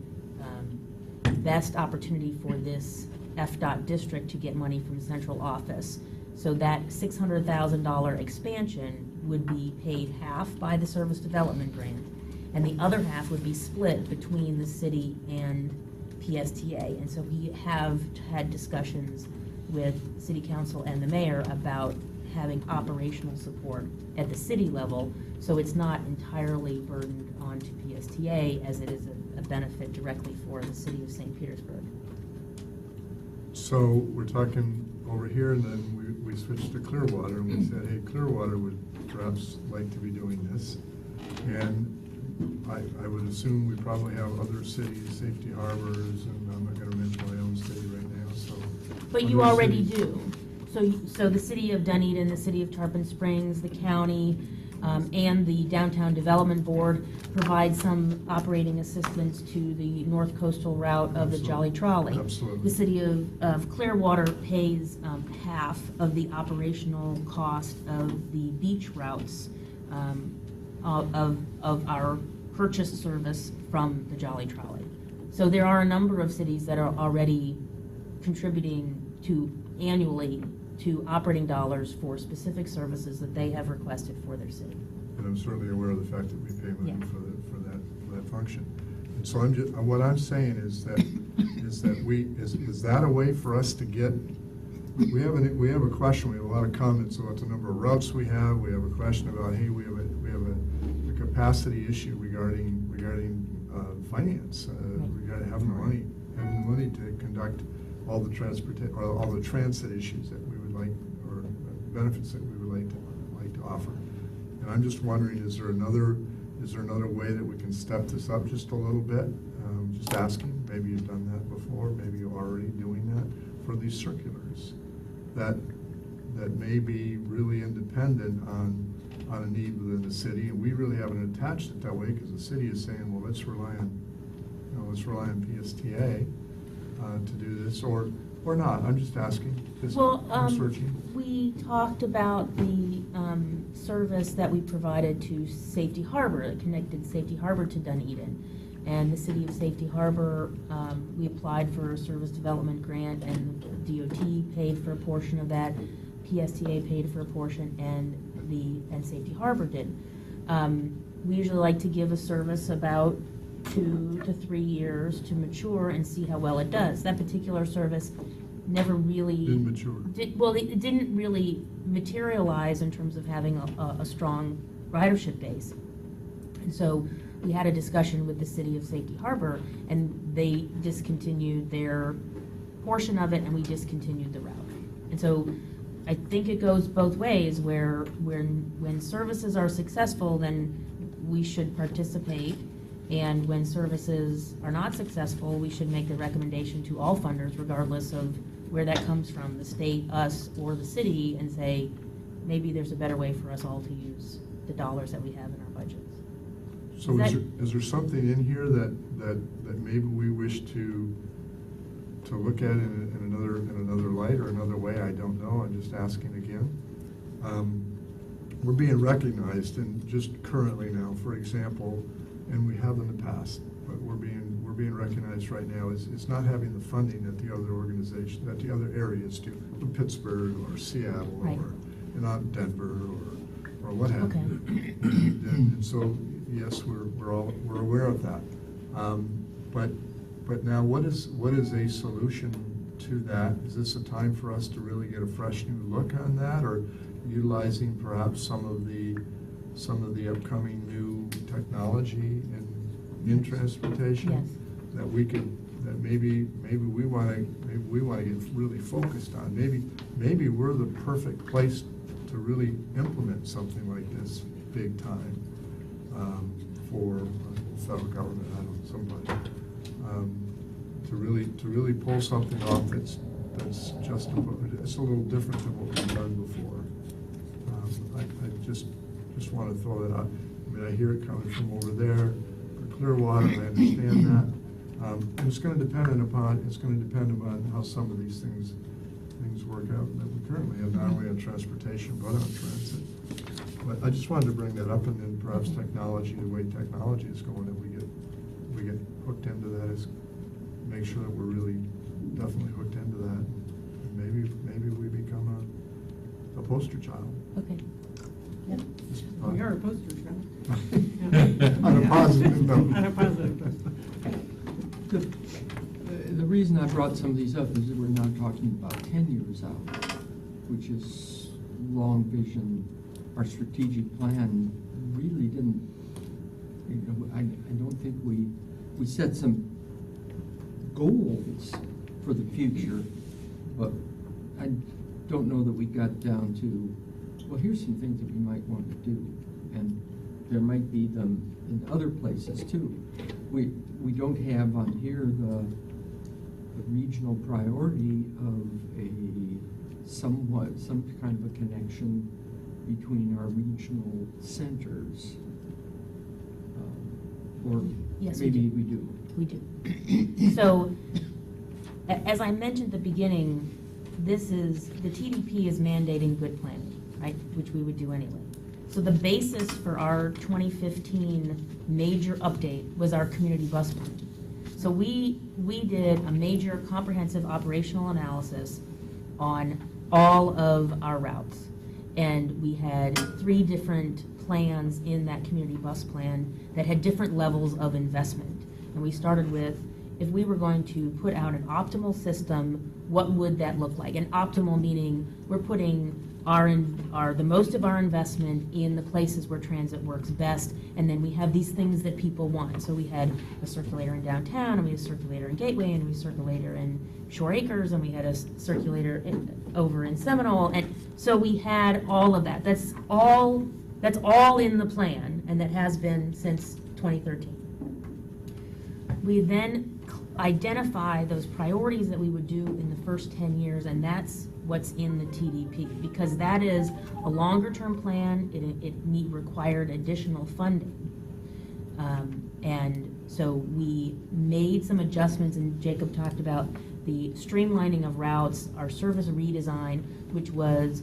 best opportunity for this FDOT district to get money from central office. So that $600,000 expansion would be paid half by the service development grant, and the other half would be split between the city and PSTA. And so we have had discussions with City Council and the mayor about having operational support at the city level, so it's not entirely burdened onto PSTA as it is a benefit directly for the city of St. Petersburg. So we're talking over here, and then we switched to Clearwater, and we said, hey, Clearwater would perhaps like to be doing this. And I would assume we probably have other cities, Safety Harbors, and I'm not going to mention my own city right now, so. But you other already cities- do. So the city of Dunedin, the city of Tarpon Springs, the county, and the Downtown Development Board provide some operating assistance to the north coastal route of the Jolly Trolley. Absolutely. The city of Clearwater pays half of the operational cost of the beach routes of our purchase service from the Jolly Trolley. So there are a number of cities that are already contributing annually to operating dollars for specific services that they have requested for their city. And I'm certainly aware of the fact that we pay money Yeah. for that function. And so what I'm saying is that is that a way for us to get? We have a question. We have a lot of comments about the number of routes we have. We have a question about, hey, we have a capacity issue regarding finance, regarding having the money to conduct all the transit issues that we would like, or benefits that we would like to offer. And I'm just wondering, is there another way that we can step this up just a little bit? Just asking. Maybe you've done that before. Maybe you're already doing that for these circulars that may be really independent on a need within the city, and we really haven't attached it that way because the city is saying, well, let's rely on PSTA to do this, or not. I'm just asking. I'm searching. We talked about the service that we provided to Safety Harbor, that connected Safety Harbor to Dunedin. And the city of Safety Harbor, we applied for a service development grant, and DOT paid for a portion of that. PSTA paid for a portion, and Safety Harbor did. We usually like to give a service about 2 to 3 years to mature and see how well it does. That particular service never really Didn't mature. it didn't really materialize in terms of having a strong ridership base. And so we had a discussion with the city of Safety Harbor, and they discontinued their portion of it, and we discontinued the route. And so I think it goes both ways, where when services are successful, then we should participate, and when services are not successful, we should make the recommendation to all funders, regardless of where that comes from, the state, us, or the city, and say, maybe there's a better way for us all to use the dollars that we have in our budgets. So is there something in here that maybe we wish to look at in another light or another way? I don't know. I'm just asking again. We're being recognized, and just currently now, for example, and we have in the past, but we're being recognized right now is not having the funding that the other organization, that the other areas do, Pittsburgh or Seattle, Right. or not Denver or what have Okay. you. And so yes, we're aware of that. But now, what is a solution to that? Is this a time for us to really get a fresh new look on that, or utilizing perhaps some of the upcoming new technology in transportation? Yes. That we that maybe we want to get really focused on. Maybe we're the perfect place to really implement something like this big time for federal government. I don't know, somebody to really pull something off that's just it's a little different than what we've done before. I just want to throw that out. I mean, I hear it coming from over there for Clearwater. I understand that. And it's going to depend upon how some of these things work out that we currently have, not only on transportation but on transit. But I just wanted to bring that up, and then perhaps technology, the way technology is going, that we get hooked into that, is make sure that we're really definitely hooked into that. And maybe we become a poster child. Okay. Yep. We are a poster child. On a positive note. On a positive note. The reason I brought some of these up is that we're now talking about 10 years out, which is long vision. Our strategic plan really didn't, I don't think we set some goals for the future, but I don't know that we got down to, well, here's some things that we might want to do, and there might be them in other places too. We don't have on here the regional priority of some kind of a connection between our regional centers. Or Yes, maybe we do. We do. So, as I mentioned at the beginning, the TDP is mandating good planning, right, which we would do anyway. So the basis for our 2015 major update was our community bus plan. So we did a major comprehensive operational analysis on all of our routes. And we had 3 different plans in that community bus plan that had different levels of investment. And we started with, if we were going to put out an optimal system, what would that look like? And optimal meaning we're putting the most of our investment in the places where transit works best, and then we have these things that people want. So we had a circulator in downtown, and we had a circulator in Gateway, and we had a circulator in Shore Acres, and we had a circulator over in Seminole, and so we had all of that. That's all in the plan, and that has been since 2013. We then identify those priorities that we would do in the first 10 years, and that's what's in the TDP, because that is a longer-term plan. It required additional funding. And so we made some adjustments, and Jacob talked about the streamlining of routes, our service redesign, which was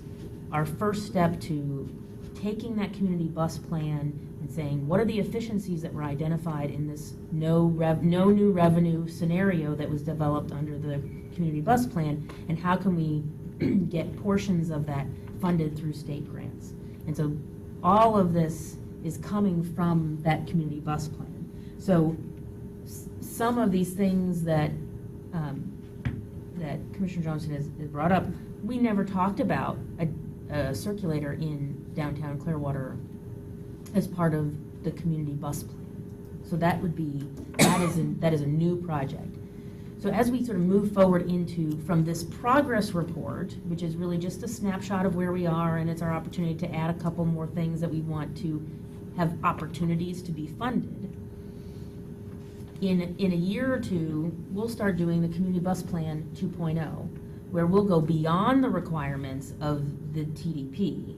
our first step to taking that community bus plan and saying, what are the efficiencies that were identified in this no new revenue scenario that was developed under the community bus plan, and how can we get portions of that funded through state grants? And so all of this is coming from that community bus plan. So some of these things that that Commissioner Johnson has brought up, we never talked about a circulator in downtown Clearwater as part of the community bus plan. So that is a new project. So as we sort of move forward from this progress report, which is really just a snapshot of where we are, and it's our opportunity to add a couple more things that we want to have opportunities to be funded. In a year or two, we'll start doing the community bus plan 2.0, where we'll go beyond the requirements of the TDP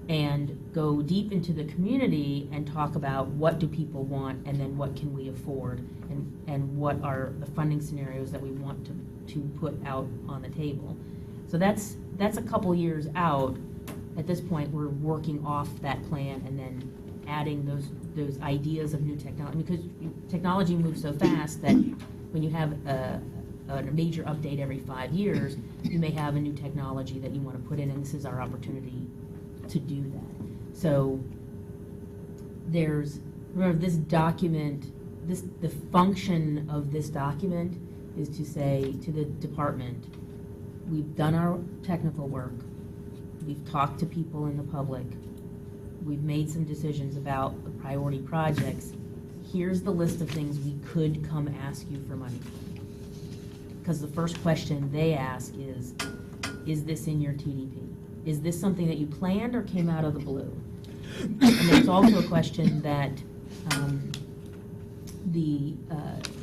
and go deep into the community and talk about what do people want, and then what can we afford, and what are the funding scenarios that we want to put out on the table. So that's a couple years out. At this point, we're working off that plan and then adding those ideas of new technology, because technology moves so fast that when you have a major update every 5 years, you may have a new technology that you want to put in, and this is our opportunity to do that. So remember this document, the function of this document is to say to the department, we've done our technical work, we've talked to people in the public, we've made some decisions about the priority projects, here's the list of things we could come ask you for money for. because the first question they ask is this in your TDP? Is this something that you planned or came out of the blue? And there's also a question that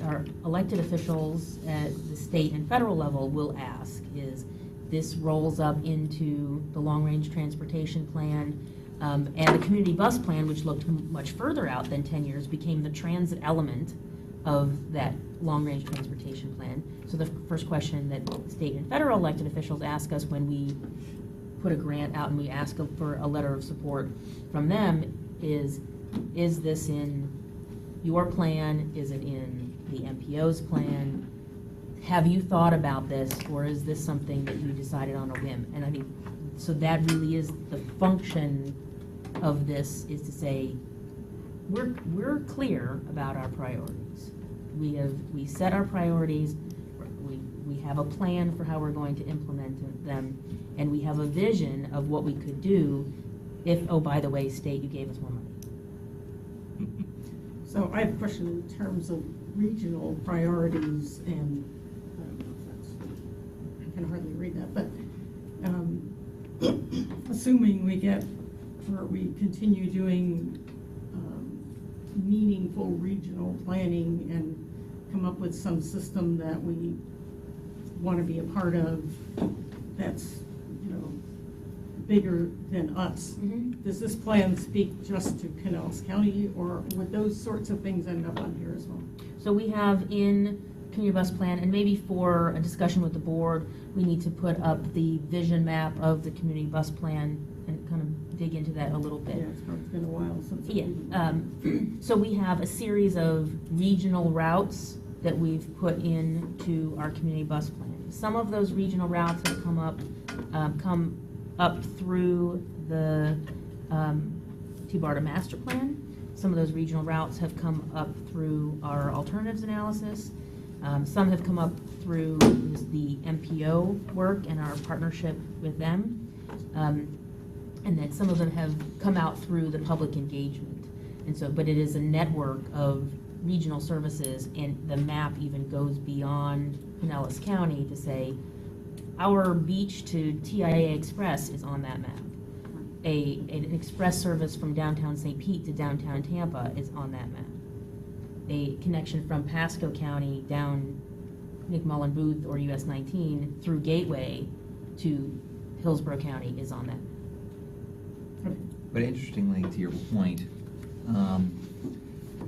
our elected officials at the state and federal level will ask is, this rolls up into the long-range transportation plan, and the community bus plan, which looked much further out than 10 years, became the transit element of that long-range transportation plan. So the first question that state and federal elected officials ask us when we put a grant out and we ask for a letter of support from them is this in your plan? Is it in the MPO's plan? Have you thought about this, or is this something that you decided on a whim? And I think, so that really is the function of this, is to say, we're clear about our priorities. We set our priorities, we have a plan for how we're going to implement them, and we have a vision of what we could do if, oh, by the way, state, you gave us more money. So I have a question in terms of regional priorities, and I don't know if that's, I can hardly read that, but assuming we get, or we continue doing meaningful regional planning and come up with some system that we want to be a part of that's, bigger than us. Mm-hmm. Does this plan speak just to Pinellas County, or would those sorts of things end up on here as well? So we have in community bus plan, and maybe for a discussion with the board, we need to put up the vision map of the community bus plan and kind of dig into that a little bit. Yeah, it's probably been a while since. Yeah, so we have a series of regional routes that we've put into our community bus plan. Some of those regional routes have come up through the T-BARTA master plan. Some of those regional routes have come up through our alternatives analysis. Some have come up through the MPO work and our partnership with them. And then some of them have come out through the public engagement. And so, but it is a network of regional services, and the map even goes beyond Pinellas County to say, our beach to TIA Express is on that map. An express service from downtown St. Pete to downtown Tampa is on that map. A connection from Pasco County down McMullen Booth or US 19 through Gateway to Hillsborough County is on that map. But interestingly, to your point,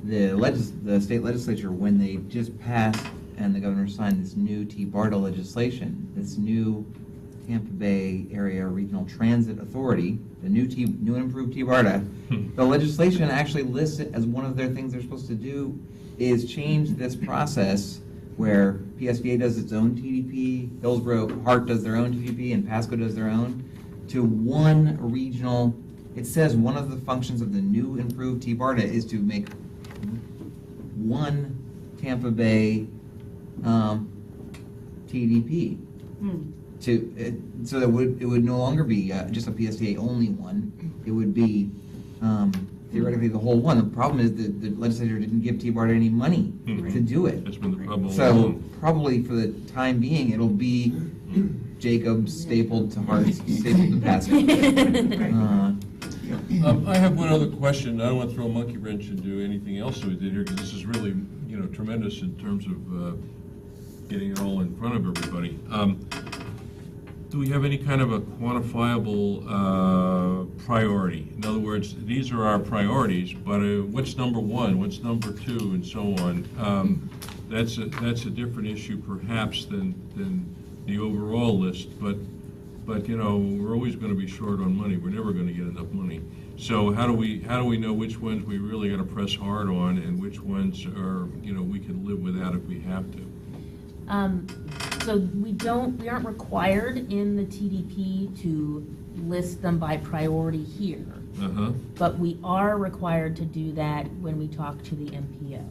the state legislature, when they just passed and the governor signed this new T-BARTA legislation, this new Tampa Bay Area Regional Transit Authority, the new and improved T-BARTA, the legislation actually lists it as one of their things they're supposed to do is change this process where PSTA does its own TDP, Hillsborough Hart does their own TDP, and Pasco does their own, to one regional. It says one of the functions of the new improved T-BARTA is to make one Tampa Bay TDP. So that it would no longer be just a PSTA only one. It would be theoretically the whole one. The problem is that the legislature didn't give T-BARTA any money to do it. That's been the problem. So probably for the time being, it'll be Jacobs stapled to Hart, stapled to Pasco. I have one other question. I don't want to throw a monkey wrench into anything else that we did here, because this is really, tremendous in terms of getting it all in front of everybody. Do we have any kind of a quantifiable priority? In other words, these are our priorities, but what's number one, what's number two, and so on? That's a different issue perhaps than the overall list, but we're always going to be short on money. We're never going to get enough money. So how do we know which ones we really got to press hard on, and which ones are we can live without if we have to? So we aren't required in the TDP to list them by priority here. But we are required to do that when we talk to the MPO.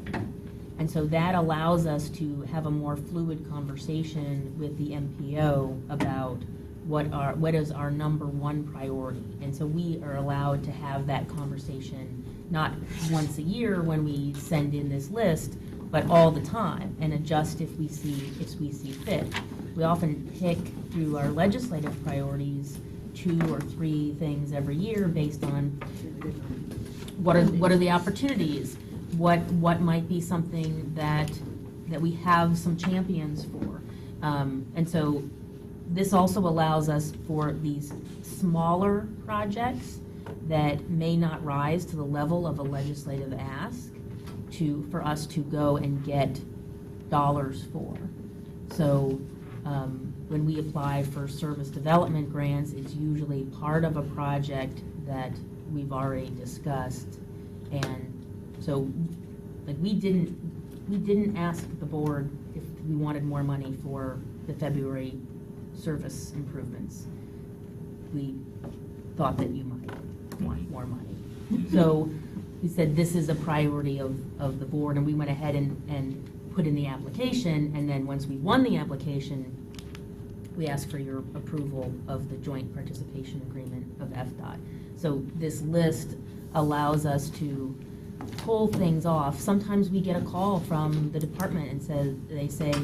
And so that allows us to have a more fluid conversation with the MPO about what is our number one priority. And so we are allowed to have that conversation not once a year when we send in this list, but all the time, and adjust if we see fit. We often pick through our legislative priorities 2 or 3 things every year based on what are the opportunities, what might be something that we have some champions for. And so this also allows us for these smaller projects that may not rise to the level of a legislative ask for us to go and get dollars for. So when we apply for service development grants, it's usually part of a project that we've already discussed. And so like we didn't ask the board if we wanted more money for the February service improvements. We thought that you might want more money. So we said this is a priority of the board, and we went ahead and put in the application, and then once we won the application, we asked for your approval of the joint participation agreement of FDOT. So this list allows us to pull things off. Sometimes we get a call from the department and they say,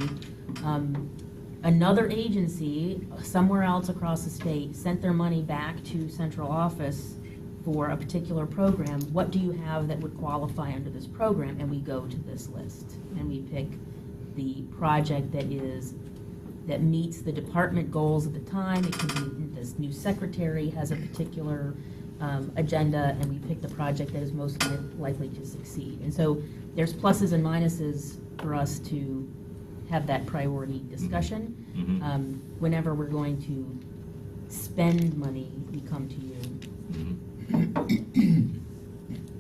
another agency somewhere else across the state sent their money back to central office for a particular program. What do you have that would qualify under this program? And we go to this list and we pick the project that meets the department goals at the time. It can be this new secretary has a particular agenda, and we pick the project that is most likely to succeed. And so there's pluses and minuses for us to have that priority discussion. Whenever we're going to spend money, we come to you.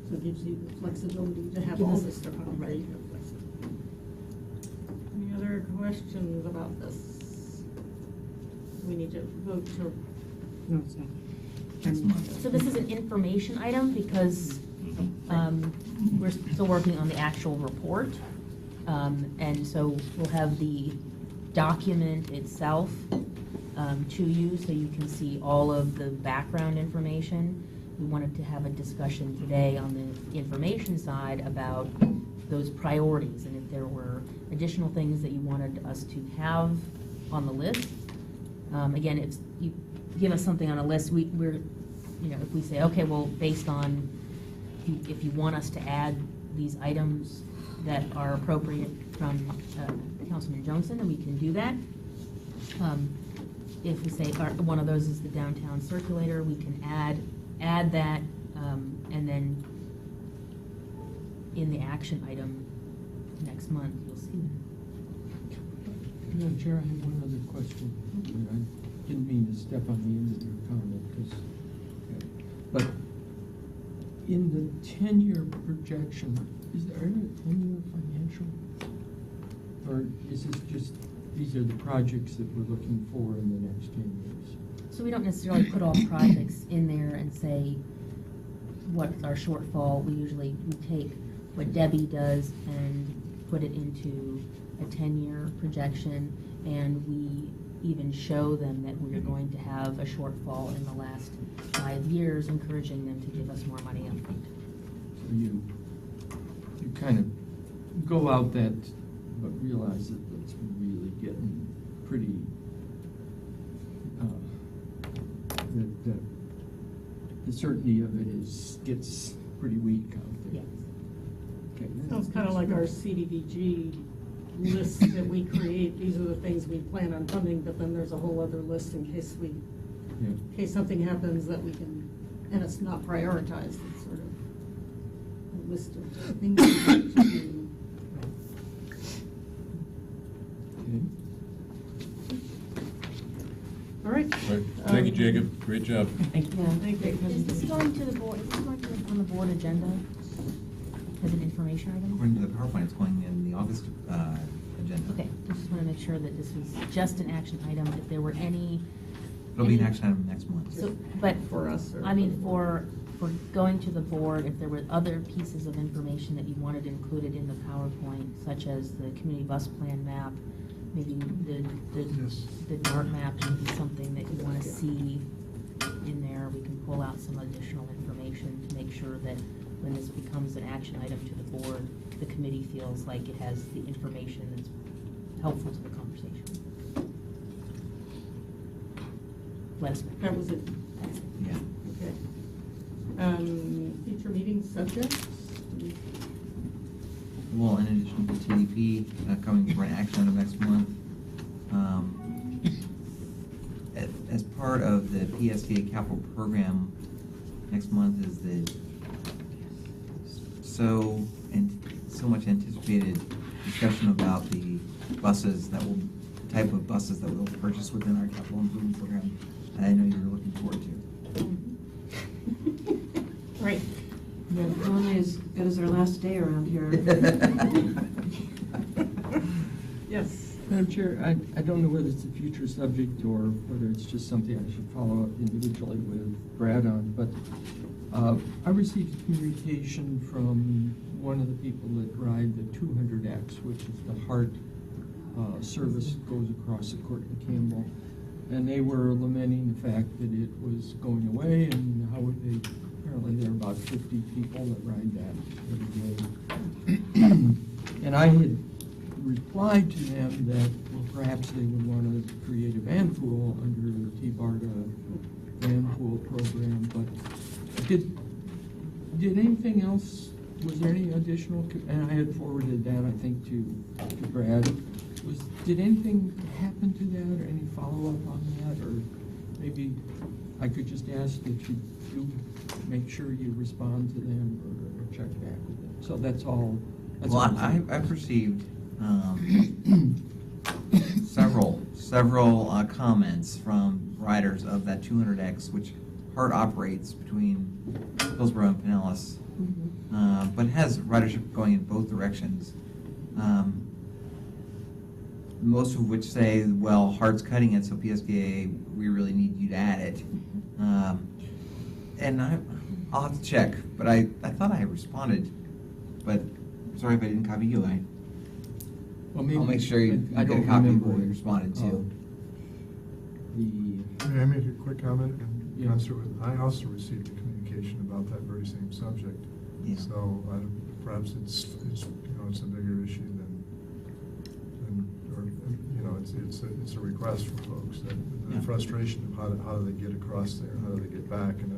So it gives you the flexibility to have all this stuff on ready. Any other questions about this? We need to vote to. No, it's not. So this is an information item because we're still working on the actual report. And so we'll have the document itself to you so you can see all of the background information. We wanted to have a discussion today on the information side about those priorities and if there were additional things that you wanted us to have on the list. Again, if you give us something on a list, we're, if we say, okay, well, based on, if you want us to add these items that are appropriate from Councilman Johnson, then we can do that. If we say one of those is the downtown circulator, we can add that, and then in the action item next month, you'll see that. Madam Chair, I have one other question. I didn't mean to step on the end of your comment, but in the 10-year projection, is there any 10-year financial? Or is this just, these are the projects that we're looking for in the next 10 years? So we don't necessarily put all projects in there and say what's our shortfall. We take what Debbie does and put it into a 10-year projection, and we even show them that we're going to have a shortfall in the last 5 years, encouraging them to give us more money up front. So you kind of go out that, but realize that it's really getting pretty, the certainty of it gets pretty weak out there. Yes. Okay, Sounds kind of like our CDBG list that we create. These are the things we plan on funding, but then there's a whole other list in case in case something happens that we can, and it's not prioritized. It's sort of a list of things we need to do. Okay. All right. All right. Thank you, Jacob. Great job. Thank you. Yeah. Thank you. Is this going to the board? Is this going to be on the board agenda as an information item? According to the PowerPoint, it's going in the August agenda. Okay, I just want to make sure that this was just an action item. If there were any. It'll be an action item next month. So, but For us, or I mean, for going to the board, if there were other pieces of information that you wanted included in the PowerPoint, such as the community bus plan map, maybe the DART map would be something that you want to see in there. We can pull out some additional information to make sure that when this becomes an action item to the board, the committee feels like it has the information that's helpful to the conversation. Let us know. That was it. Yeah. Okay. Future meeting subjects? Well, in addition to TDP coming for an action item next month, as part of the PSTA capital program next month is the so much anticipated discussion about the buses that will, the type of buses that we'll purchase within our capital improvement program. And I know you're looking forward to. Right. They're only as good as their last day around here. Yes. Madam Chair, I don't know whether it's a future subject or whether it's just something I should follow up individually with Brad on, but I received communication from one of the people that ride the 200X, which is the HART service that goes across the Courtney Campbell, and they were lamenting the fact that it was going away and how would they, apparently there are about 50 people that ride that every day. And I had replied to them that well, perhaps they would want to create a van pool under the T-BARTA van pool program, but did anything else, was there any additional, and I had forwarded that, I think, to Brad, did anything happen to that, or any follow-up on that, or maybe I could just ask that you do make sure you respond to them or check back with them. So that's all. Well, I've received several comments from riders of that 200X, which HART operates between Hillsborough and Pinellas, but has ridership going in both directions. Most of which say, well, HART's cutting it, so PSTA, we really need you to add it. And I'll have to check, but I thought I responded, but sorry if I didn't copy you. I'll make sure you get a copy of what we responded to. May I make a quick comment? And Yeah. I also received a communication about that very same subject. Yeah. So perhaps it's a bigger issue than it's a request for folks, that the Yeah. frustration of how do they get across there, how do they get back, and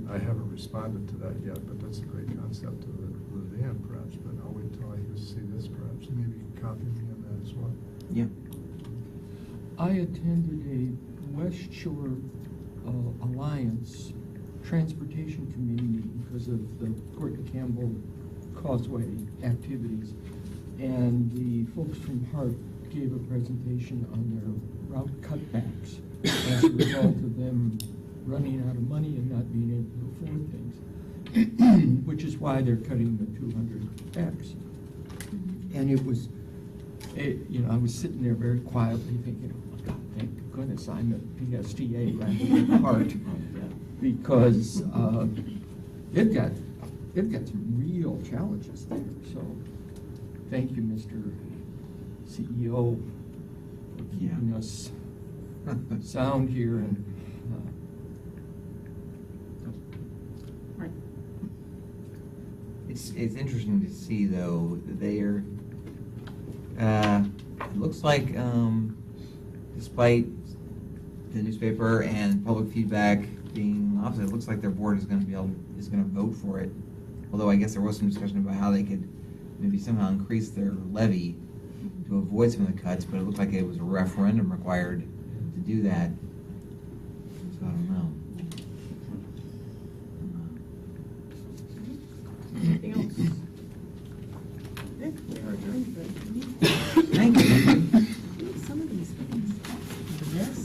I haven't responded to that yet, but that's a great concept of the van perhaps, but I'll wait until I see this perhaps, maybe you can copy me on that as well. Yeah. I attended a West Shore Alliance Transportation Committee meeting because of the Courtney Campbell Causeway activities. And the folks from HART gave a presentation on their route cutbacks as a result of them running out of money and not being able to afford things, which is why they're cutting the 200X. And I was sitting there very quietly thinking, oh God, thank goodness I'm at PSTA rather than HART, because they've got some real challenges there. So thank you, Mr. CEO, for keeping us sound here and. Right. It's interesting to see though that they are. It looks like, despite the newspaper and public feedback being opposite, it looks like their board is going to vote for it. Although I guess there was some discussion about how they could maybe somehow increase their levy to avoid some of the cuts, but it looked like it was a referendum required to do that. So I don't know. Anything else? Okay, we are adjourned. Thank you. Some of these things, this,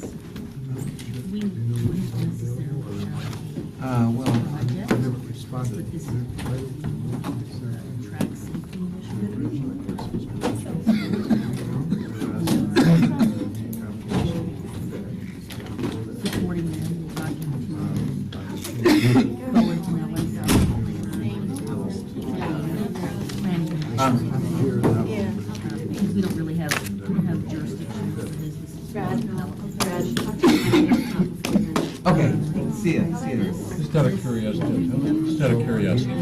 we Do you know wouldn't what's necessarily available or- allocate Well, budget, I never responded. but this is track safety supporting them, talking to Bowen Pinellas, because we don't really have jurisdiction over this. This is Brad, Pinellas. Brad. Okay. See ya. This Just out of curiosity.